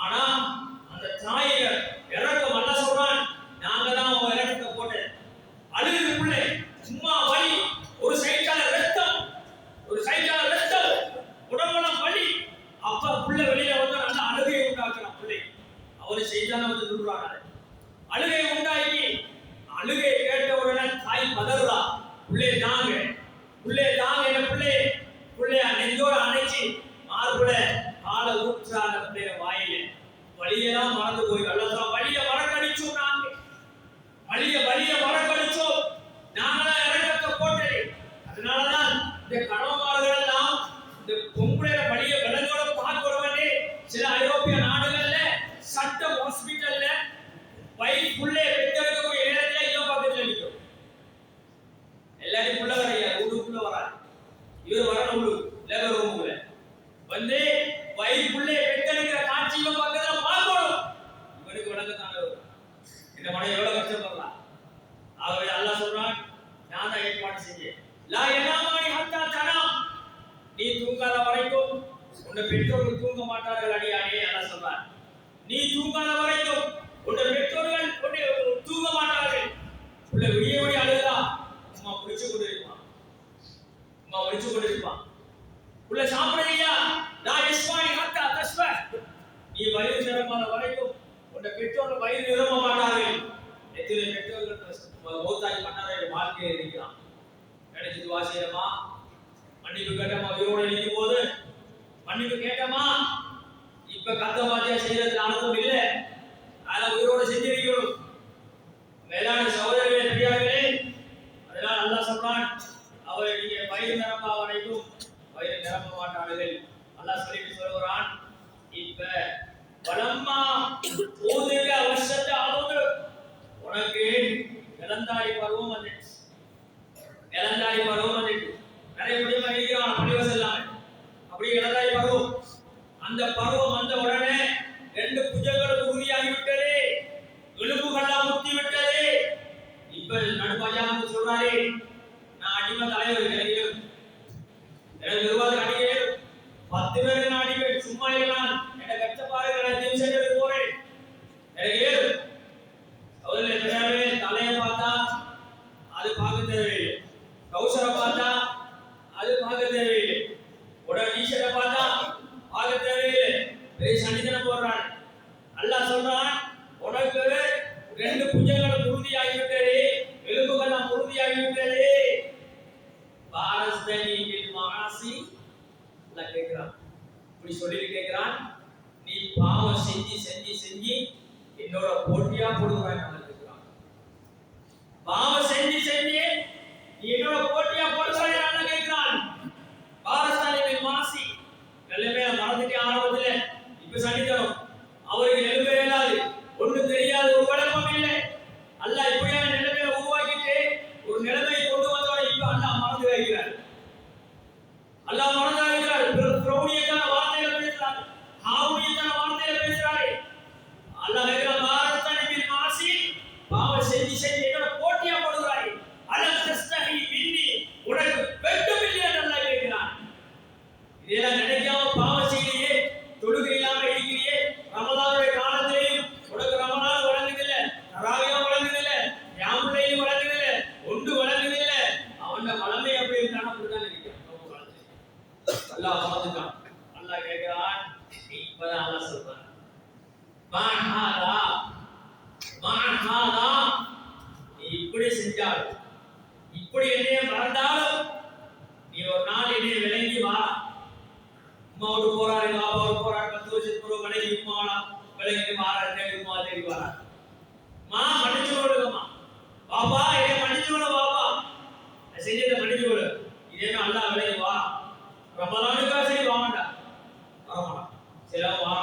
ஆனா அந்த தாயினர் இறக்கம் அல்ல சொல்றான். நாங்க தான் அவங்க இறக்கத்தை போட்டேன். அழுது பிள்ளை சும்மா வலி, ஒரு சைட்டால ரத்தம், ஒரு சைட்டால ரத்தம், உடம்பெல்லாம் வலி. அப்பா பிள்ளை வெளியில வந்து நல்ல அழுகையை உண்டாக்குறான். பிள்ளை அவரு செய்தான வந்து நின்றுறாங்க. அழுகையை உண்டாக்கி அழுகை கேட்ட உடனே தாய் பதறா. பிள்ளை தாங்க, பிள்ளை தாங்க, என்ன பிள்ளை பிள்ளைய நெஞ்சோட அணைச்சி மார்புல காலை ஊற்றாத பிள்ளைய வாயில வலியெல்லாம் மறந்து போய் அல்லதான் வலிய மறக்கடிச்சோம். நாங்க வலிய மறக்கடிச்சோம். நாங்களாம் இறக்கத்தை போட்டது. அதனாலதான் இந்த கணவன்மார்கள் எல்லாம் இந்த பொம்பளைய வலிய விலங்கோட பார்க்கிறவனே சில ஐரோப்பிய நாடுகள்ல சட்ட ஹாஸ்பிட்டல்ல வயிறு புள்ளைய பெற்றெடுக்கக்கூடிய நேரத்துல ஐயோ பக்கத்துல நிற்கும். எல்லாரும் புள்ள வரையா ஊருக்குள்ள வராது. இவர் வரணும் லேபர் ரூமுக்குள்ள வந்து வயிறு புள்ளைய பெற்றெடுக்கிற காட்சியும் பக்கத்துல பார்க்கணும். இவனுக்கு விளக்கத்தான இந்த மனை எவ்வளவு கஷ்டப்படலாம். ஆகவே அல்லாஹ் சொல்றான், நான் தான் ஏற்பாடு செஞ்சேன். லா யனாமானி ஹத்தா தனாம், நீ தூங்காத வரைக்கும் உன்னை பெற்றோர்கள் தூங்க மாட்டார்கள் அடியானே. அல்லாஹ் சொல்றான், நீ தூங்காத வரைக்கும் உன்னை பெற்றோர்கள் தூங்க மாட்டார்கள். உள்ள விடிய விடிய அழுதா உமா குடிச்சு கொண்டு இருப்பான், உமா ஒழிச்சு கொண்டு இருப்பான். உள்ள சாப்பிடுறியா நான் இஸ்மானி ஹத்தா தஸ்ப, நீ வயிறு நிரம்பாத வரைக்கும் உன்னை பெற்றோர்கள் வயிறு நிரம்ப மாட்டார்கள். எத்தனை பெற்றோர்கள் மௌத்தாகி பண்ணாத வாழ்க்கையை இருக்கிறான். நினைச்சது வாசியமா மன்னிப்பு கேட்டமா, உயிரோடு இருக்கும் போது மன்னிப்பு கேட்டமா, இப்ப கத்த பாத்தியா செய்யறதுல அனுபவம் இல்லை. அதை உயிரோடு செஞ்சிருக்கணும். மேலான சகோதரர்களே பெரியார்களே, அதனால் அல்லாஹ் சொல்றான், அவரை நீங்க வயிறு நிரம்ப வரைக்கும் வயிறு நிரம்ப மாட்டார்கள். அல்லாஹ் சொல்லிட்டு சொல்கிறான், இப்ப வலம்மா ஊதுக வருஷத்தை ஆகுது, உனக்கு இளந்தாரி பருவம் வந்துச்சு. இளந்தாரி பருவம் வந்துட்டு நிறைய முடியுமா இருக்கிறான் பள்ளிவாசல் இல்லாம. அப்படி இளதாய் பருவம். அந்த பருவம் வந்த உடனே 2 புஜங்களும் உறுதியாகிவிட்டது, எலும்புகள்லாம் முத்தி விட்டது. இப்ப நடுமஜான்னு சொல்றாரு, நான் அடிமை தலைவர் எனக்கு நிர்வாக அடிகள் 10 பேருக்கு நான் அடிப்பேன், சும்மா இருக்கலாம் என்ன கஷ்ட பாருங்க, நான் ஜிம் சென்டருக்கு போறேன் எனக்கு அவர்கள் தலையை பார்த்தா அது பார்க்க தேவையில்லை, கௌசரை பார்த்தா அது பார்க்க தேவையில்லை, உடனே டீஷர்ட்டை பார்த்தா பார்க்க தேவையில்லை, பெரிய சண்டித்தனம் போடுறான். அல்லாஹ் சொல்றான், உனக்கு 2 புஜங்கள் உறுதியாகிவிட்டது, எலும்புகள் உறுதியாகிவிட்டது. பாரஸ்தனி பில் மஆசி அல்லாஹ் கேக்குறான், இப்படி சொல்லி கேக்குறான், நீ பாவம் செஞ்சு செஞ்சு செஞ்சு என்னோட போட்டியா போடுவாய். நல்லா கேக்குறான், பாவம் செஞ்சு செஞ்சு நீ என்னோட போட்டியா போடுவாய். நல்லா கேக்குறான். பாரஸ்தனி பில் மஆசி எல்லாமே மறந்துட்டே ஆரம்பத்துல இப்ப சண்டித்தனம் அவருக்கு எழுத இயலாது, ஒன்றும் தெரியாது, ஒரு வழக்கம் இல்லை. அல்லாஹ் இப்படியான நிலைமையை உருவாக்கிட்டு ஒரு நிலைமையை கொண்டு வந்தவரை இப்ப அல்லாஹ் மறந்து வைக்கிறார். அல்லாஹ் மறந்து வைக்கிறார். பிரௌனியத்தான வார்த்தைகளை பேசுறார், ஹாவுனியத்தான வார்த்தைகளை பேசுறாரு. அல்லாஹ் கேட்கிறார், பாரஸ்தனி பில் மஆசி, பாவம் செஞ்சு செஞ்சு என்னோட போட்டியா போடுகிறாய். அலம் தஸ்தஹி மின்னி, உனக்கு வெட்கமில்லையா? அல்லாஹ் கேட்கிறான். இதெல்லாம் நினைக்காம பாவம் செய்யலையே, தொழுகை இல்லாம இருக்கிறியே, ரமலானுடைய காலத்திலேயும் உனக்கு ரமலான் வழங்குதில்லை, தராவியா வழங்குதில்லை, யாமுலையும் வழங்குதில்லை, ஒன்று வழங்குதில்லை. அவன் வளமை அப்படி இருந்தான், அப்படிதான் இருக்கிறான். அல்லாஹ் பார்த்துக்கான். அல்லாஹ் கேட்கிறான், இப்பதான் அல்லாஹ் சொல்றான், மாஹாதா நீ இப்படி செஞ்சாலும் இப்படி என்னைய மறந்தாலும் நீ ஒரு நாள் என்னைய விளங்கி வா. உமாவோடு போறாரு, பாபாவோடு போறாரு, 10 வருஷத்துக்கு ஒரு மனைவி உமாவா விளங்கி மாறாரு, உமா தேடி வராரு. மா மன்னிச்சு கொடுங்கம்மா, பாப்பா என்னை மன்னிச்சு கொடு, பாப்பா செஞ்சதை மன்னிச்சு கொடு, இதே அல்லாஹ் விளங்கி வா. ரமலானுக்கா சரி வாங்கண்டா, வரமாட்டான், சரி வா.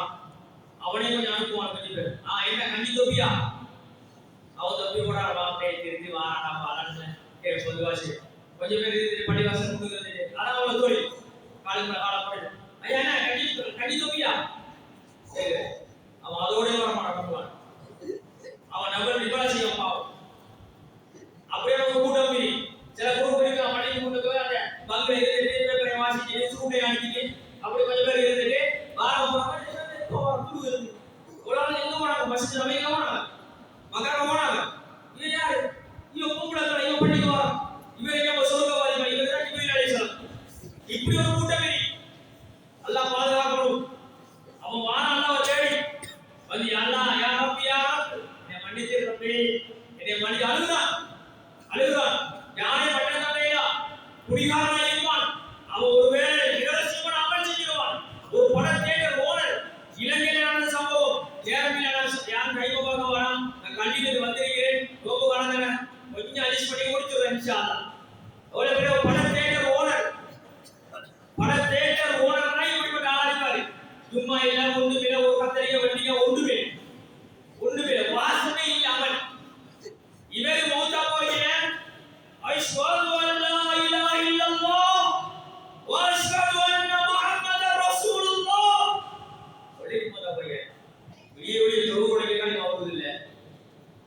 அவனே கொஞ்சம் அனுப்புவான், கொஞ்சம் பேர் என்ன கஞ்சி தொப்பியா, அவன் தொப்பி போடாரு, வாப்பே திரும்பி வாராடா பாலான்னு பொதுவாசி கொஞ்சம் பேர் பள்ளிவாசல் கொடுக்குறது, அதான் அவளை தோழி காலத்துல காலப்படு ஐயா என்ன கஞ்சி தொப்பியா, அவன் அதோட வரமாட்டான், அவன் நபர் நிபாசி அம்மாவும் அப்படியே ஒரு கூட்டம் மீறி சில குரூப் இருக்கு, பள்ளி கூட்டத்துக்கு அந்த பங்கள இருந்து வாசிச்சு சூட்டை அடிக்கிட்டு அப்படி கொஞ்சம் பேர் இருந்துட்டு வாரம் ஒரு ஆள் எங்க போனாங்க, பஸ் எங்க போனாங்க, மகர போனாங்க. இது யாரு, இவன் பொம்பளை இவன் பள்ளிக்கு வரோம், இவன் எங்க சொர்க்கவாதி, இவன் தான் இவன் அழைச்சலாம். இப்படி ஒரு கூட்டம் மீறி அல்லாஹ் பாதுகாக்கணும். அவன் வான அல்லாஹ் தேடி வந்து அல்லாஹ் யா ரப்பி யா ரப் என்னை மன்னிச்சிரு ரப்பி, என்னை மன்னிச்சு அழுகுறான். யாரை பட்டம் தந்தையா குடிகாரனா இருப்பான், அவன் ஒருவேளை இரகசியமான அமல் செஞ்சிருவான். ஒரு பட தியேட்டர் ஓனர், இலங்கையில் நடந்த சம்பவம், நேரமில்லை யாரும் கைப்ப பார்க்க வரான், நான் கண்டிப்பாக வந்திருக்கிறேன், ரொம்ப காலங்க கொஞ்சம் அட்ஜஸ்ட் பண்ணி முடிச்சுடுறேன் இன்ஷா அல்லாஹ். அவ்வளவு பெரிய பட தியேட்டர் ஓனர், பட தியேட்டர் ஓனர்னா இப்படிப்பட்ட ஆளா இருப்பாரு. சும்மா இல்ல ஒண்ணுமே ஒரு கத்தரிக்க வண்டிக்க ஒண்ணுமே வாசமே இல்லாமல் இவரு மௌத்தா போகிறேன், அஷ்ஹது அல்லா இலாஹ இல்லல்லாஹ் வ அஷ்ஹது அன்ன முஹம்மதர் ரசூலுல்லாஹ் சொல்லி மௌத்தா போகிறேன். விடிய தொழுவுடைய காணி ஆவதில்லை,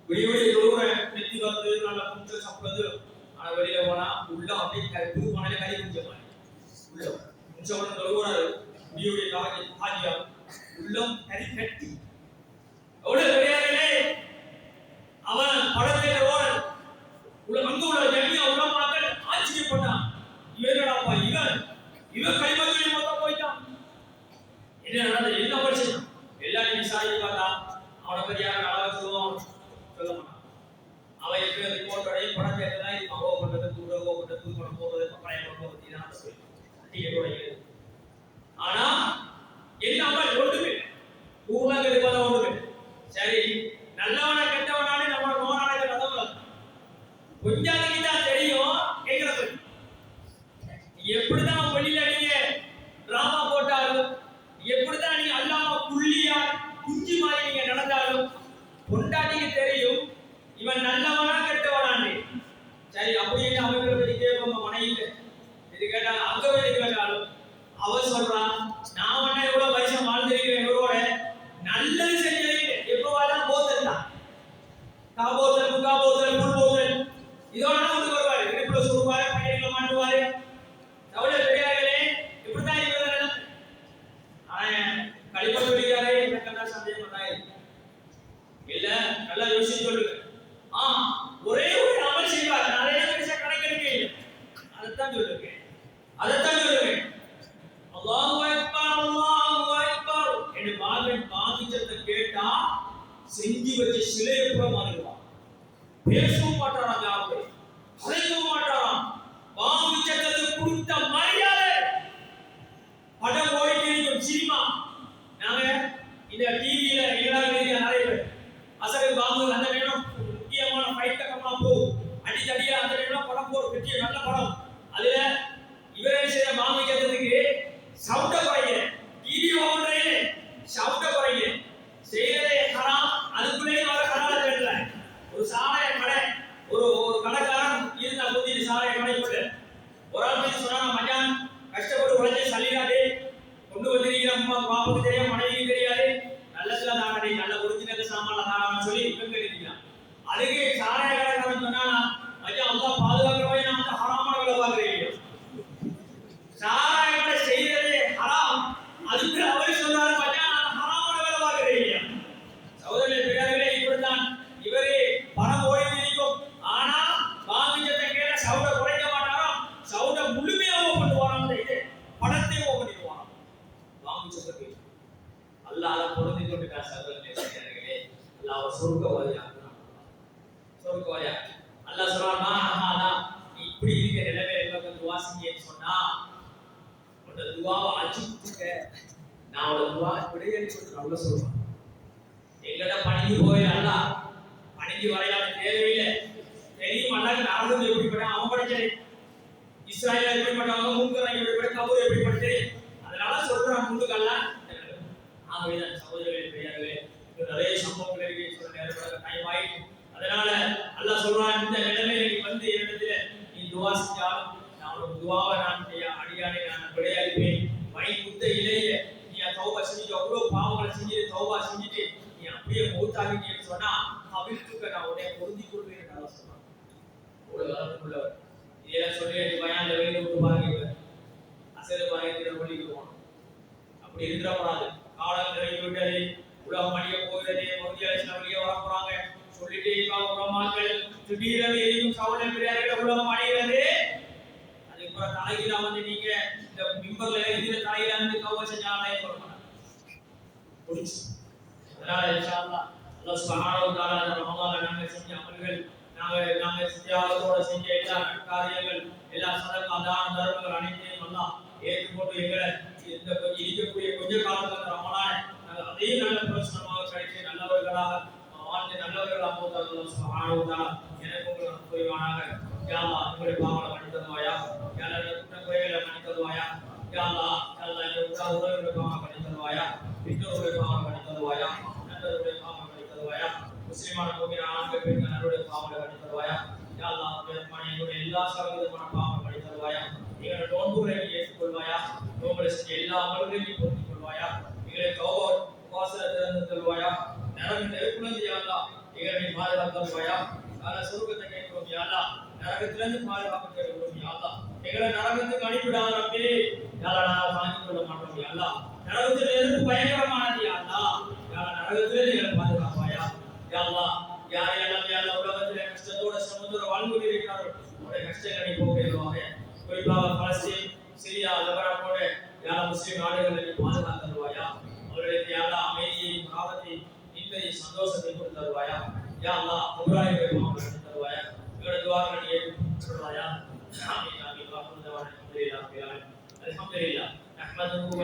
விடிய தொழுவுற நெத்தி வந்து நல்ல குஞ்ச சப்பது, ஆனா வெளியில போனா உள்ள அப்படியே புது மணல கறி குஞ்ச மாதிரி உள்ள குஞ்சவன் தொழுவுறாரு, விடிய காஜியா உள்ளம் கறி கட்டி அவ்வளவு பெரியார்களே. அவன் படத்தை ஓனர் அங்க உள்ள ஜமியா உலமாக்கள் ஆச்சரியப்பட்டான், இவனடாப்பா இவன் கைமதியை மொத்தம் போயிட்டான், என்ன நடந்தது, என்ன படிச்சான் எல்லாரும் விசாரிச்சு பார்த்தா அவனை பத்தி யாரும் நல்லா சொல்லுவான், சொல்ல மாட்டான். அவன் எப்படி ரிப்போர்ட்டோட படம் கேட்டதான் இது மகோ பண்றது, தூது படம் போறது, பழைய படம் போறது, இதான் டிக்கெட்டோட. ஆனா என்ன அவன் ஒன்றுமே ஊர்ல இருப்பதா ஒன்றுமே சரி, நல்லவனா கெட்டவனானு நம்ம நோனான கதவுல கொஞ்சம் தான் தெரியும். கேக்குறது எப்படிதான் வெளியில நீங்க டிராமா போட்டாலும், எப்படிதான் நீங்க அல்லாம புள்ளியா குஞ்சு மாதிரி நீங்க நடந்தாலும் பொண்டாட்டிக்கு தெரியும் இவன் நல்லவனா கெட்டவனான்னு. சரி அப்படியே அவங்களை பத்தி கேட்போம், மனைவி இது கேட்டாலும் அங்க கேட்டாலும் அவ சொல்றா ஆனா கலிமா சொல்லிக்காரே எனக்கெல்லாம் சந்தேகம் வந்தாயிருக்கு. இல்ல நல்லா யோசிச்சு சொல்லுங்க. ஒரே ஒரு அமல் செய்வார், நிறைய பெருசா கணக்கெடுக்க இல்லை. அதைத்தான் சொல்லுங்க, அதைத்தான் சொல்லுங்க. அல்லாஹு அக்பர் அல்லாஹு அக்பர் என்று மகன் பாதிச்சத்தை கேட்டா செஞ்சு வச்ச சிலையை கூட மாறிடுவான். பேசவும் மாட்டாராம், யாருமே அழைக்கவும் மாட்டாராம். பாதிச்சத்தை கொடுத்த மரியாதை படம் ஓடிக்கொண்டிருக்கும் சினிமா. நாங்க இந்த டிவியில எங்களால் நிறைய பேர் அசல் பாம்பு அந்த நேரம் முக்கியமான ஃபைட் கட்டமா போகும், அடிக்கடியா அந்த நேரம் படம் போற பெரிய நல்ல படம். அதுல இவரே செய்த பாம்பு கேட்டதுக்கு சவுண்ட குறைங்க, டிவி ஓடுறீங்க சவுண்ட குறைங்க, செய்யறதே ஹராம், அதுக்குள்ளே வர ஹலால தெரியல. ஒரு சாராய கடை, ஒரு கடைக்காரன் இருந்தா புதிய சாராய கடைக்குள்ள ஒரு ஆள் போய் சொன்னா, மச்சான் கஷ்டப்பட்டு உழைச்சி சல்லிடாதே, கொண்டு வந்திருக்கிற அம்மா பாப்புக்கு தெரியாது, மனைவிக்கு தெரியாது, நல்லதுல தானே நல்ல ஒரிஜினல் சாமான்ல தானு சொல்லி இவங்க இருக்கிறான். அதுக்கு சாராய கடைக்காரன் சொன்னா, மச்சான் அல்லாஹ் பாதுகாக்கிறவன், நான் அந்த ஹராமான வேலை பார்க்கிறேன். சாராய கடை செய்யறதே ஹராம், அதுக்கு அவர் சொன்னாரு, மச்சான் நான் ஹராமான வேலை பார்க்கிறேன். சகோதரர்களே பெரியார்களே, இப்படித்தான் இவரே பணம் ஓடி இருக்கும். ஆனா பாதிச்சத்தை கேட்ட சவுண்ட குறைக்க மாட்டாராம், சவுண்ட முழுமையா ஓபன் வாராம், இது படத்தை ஓபன் பண்ணுவாராம். பாதிச்சத்தை அல்லாஹ் பொருந்தி கொண்டிருக்கார். சகோதரர்களே பெரியார்களே, அல்லாஹ் சொர்க்கவாதியா சொர்க்கவாதியா அல்லாஹ் சொல்றான், இப்படி இருக்க நிலைமையில பக்கம் துவா செஞ்சேன்னு சொன்னா உன்னோட துவாவை அஜித்துக்க, நான் உன்னோட துவா விடையேறி சொல்லி அல்லாஹ் சொல்றான். எங்கட பணிக்கு போய் அல்லா பணிக்கு வரையான தேவையில்லை. தெரியும் அல்லாஹ் நரகம் எப்படிப்பட்ட அவன் படிச்சது, இஸ்ராயல் எப்படிப்பட்டவங்க, மூக்கரங்க எப்படிப்பட்ட, கபூர் எப்படிப்பட்டது, அதனால சொல்றான் முந்துக்கல்லாம். ஆகவேதான் சகோதரர்களே பெரியார்களே, நிறைய சம்பவங்கள் இருக்கு, சொல்ல நேரம் டைம் ஆயிட்டு. அதனால அல்லாஹ் சொல்றான், இந்த நிலைமையில நீ வந்து என்னிடத்துல நீ துவா செஞ்சாலும் நான் உனக்கு துவாவை நான் அடியானே நான் விடையளிப்பேன். மை முத்த இலைய நீ தௌபா செஞ்சுட்டு, அவ்வளவு பாவங்களை செஞ்சு தௌபா செஞ்சுட்டு நீ அப்படியே மௌத்தாகிட்டேன்னு சொன்னா அவிழ்த்துக்க நான் உடனே பொருந்தி கொள்வேன் நல்லா சொன்னான். ஒரு காலத்துக்குள்ளவர் இதெல்லாம் சொல்லி அடி பயான்ல வெளியில விட்டு பாருங்க, அசல் பாயத்தின் ஒழிக்குவான். அப்படி இருக்கிறப்படாது. காலம் நிறைவு விட்டது, உலகம் அழிய போகிறது, மௌதியாலேஷன் வெளியே வர போறாங்க சொல்லிட்டே இருப்பாங்க உலமாக்கள். திடீரென எரியும் சவுளை பெரியார்கள் உலகம் அடைகிறது. அதுக்கப்புறம் தலைகீழா வந்து நீங்க இந்த மிம்பர்ல இதுல தலைகீழா வந்து கவ செஞ்சாலே சொல்லுவாங்க புடிச்சு. அதனால இன்ஷா அல்லாஹ் அல்லாஹ் சுப்ஹானஹு வ தஆலா இந்த ரமலான்ல நாங்க செஞ்ச அமல்கள், நாங்க தியாகத்தோட செஞ்ச எல்லா காரியங்கள், எல்லா சதகா தான தர்மங்கள் அனைத்தையும் அல்லாஹ் ஏற்றுக்கொண்டு எங்களை இந்த இருக்கக்கூடிய கொஞ்ச காலத்துல ரமலான் அதையும் நல்ல பிரயோஜனமாக கிடைத்து நல்லவர்களாக வாழ்ந்து நல்லவர்களாக அல்லாஹ் சுப்ஹானஹு வ தஆலா எனக்கு உங்களுக்கு புரிவானாக. யா அல்லாஹ் எங்களுடைய பாவங்களை மன்னித்து தருவாயா, யா அல்லாஹ் குற்ற குறைகளை மன்னித்து தருவாயா, யா அல்லாஹ் எங்களுடைய உறவுகளுடைய பாவங்களை மன்னித்து தருவாயா, பெற்றோருடைய பாவங்களை மன்னித்து தருவாயா, நண்பர்களுடைய பாவங்களை மன்னித்து தருவாயா, முஸ்லிமான மூமினான ஆண்கள் பெண்கள் நன்னுடைய பாவங்களை மன்னித்து தருவாயா, யா அல்லாஹ் எங்களுடைய எல்லா சகலவிதமான பாவங்களை மன்னித்து தருவாயா, எங்களுடைய நோன்புகளை ஏற்றுக்கொள்வாயா, நோன்புகளை செஞ்ச எல்லா அமல்களையும் பொருந்திக் கொள்வாயா, எங்களை தௌபா உபவாசத்தை திறந்து தருவாயா, நரக நெருப்புலந்து யா அல்லாஹ் எங்களை பாதுகாத்து தருவாயா, சொர்க்கத்தை கேட்கிறோம் யா அல்லாஹ், நரகத்திலிருந்து பாதுகாப்பு கேட்கிறோம் யா அல்லாஹ், எங்களை நரகத்துக்கு அனுப்பிடாத ரப்பே, யா அல்லாஹ் நாங்கள் தாங்கிக் கொள்ள மாட்டோம் யா அல்லாஹ், நரகத்தில் இருந்து பயங்கரமானது யா அல்லாஹ், யா அல்லாஹ் நரகத்திலிருந்து எங்களை பாதுகாப்பாயா யா அல்லாஹ். யாரெல்லாம் யா அல்லாஹ் உலகத்தில் கஷ்டத்தோட சிரமத்தோட வாழ்ந்து கொண்டிருக்கிறார்கள் அவருடைய கஷ்டங்களை போக்குவாங்க. குறிப்பாக பலஸ்தீன், சிரியா, லெபனானோட யா அல்லாஹ் முஸ்லிம் நாடுகளை நீ பாதுகாத்து தருவாயா, அவர்களுக்கு யா அல்லாஹ் அமைதியையும் காவத்தையும் நிம்மதியையும் சந்தோஷத்தையும் கொடுத்து தருவாயா யா அல்லாஹ். உபராயங்களை பாவங்களை தருவாயா, இவருடைய துஆக்களை நீ ஏற்றுக்கொள்வாயா. ஆமீன் ஆமீன். அல்ஹம்துலில்லாஹ் அல்ஹம்துலில்லாஹ் நஹ்மதுஹு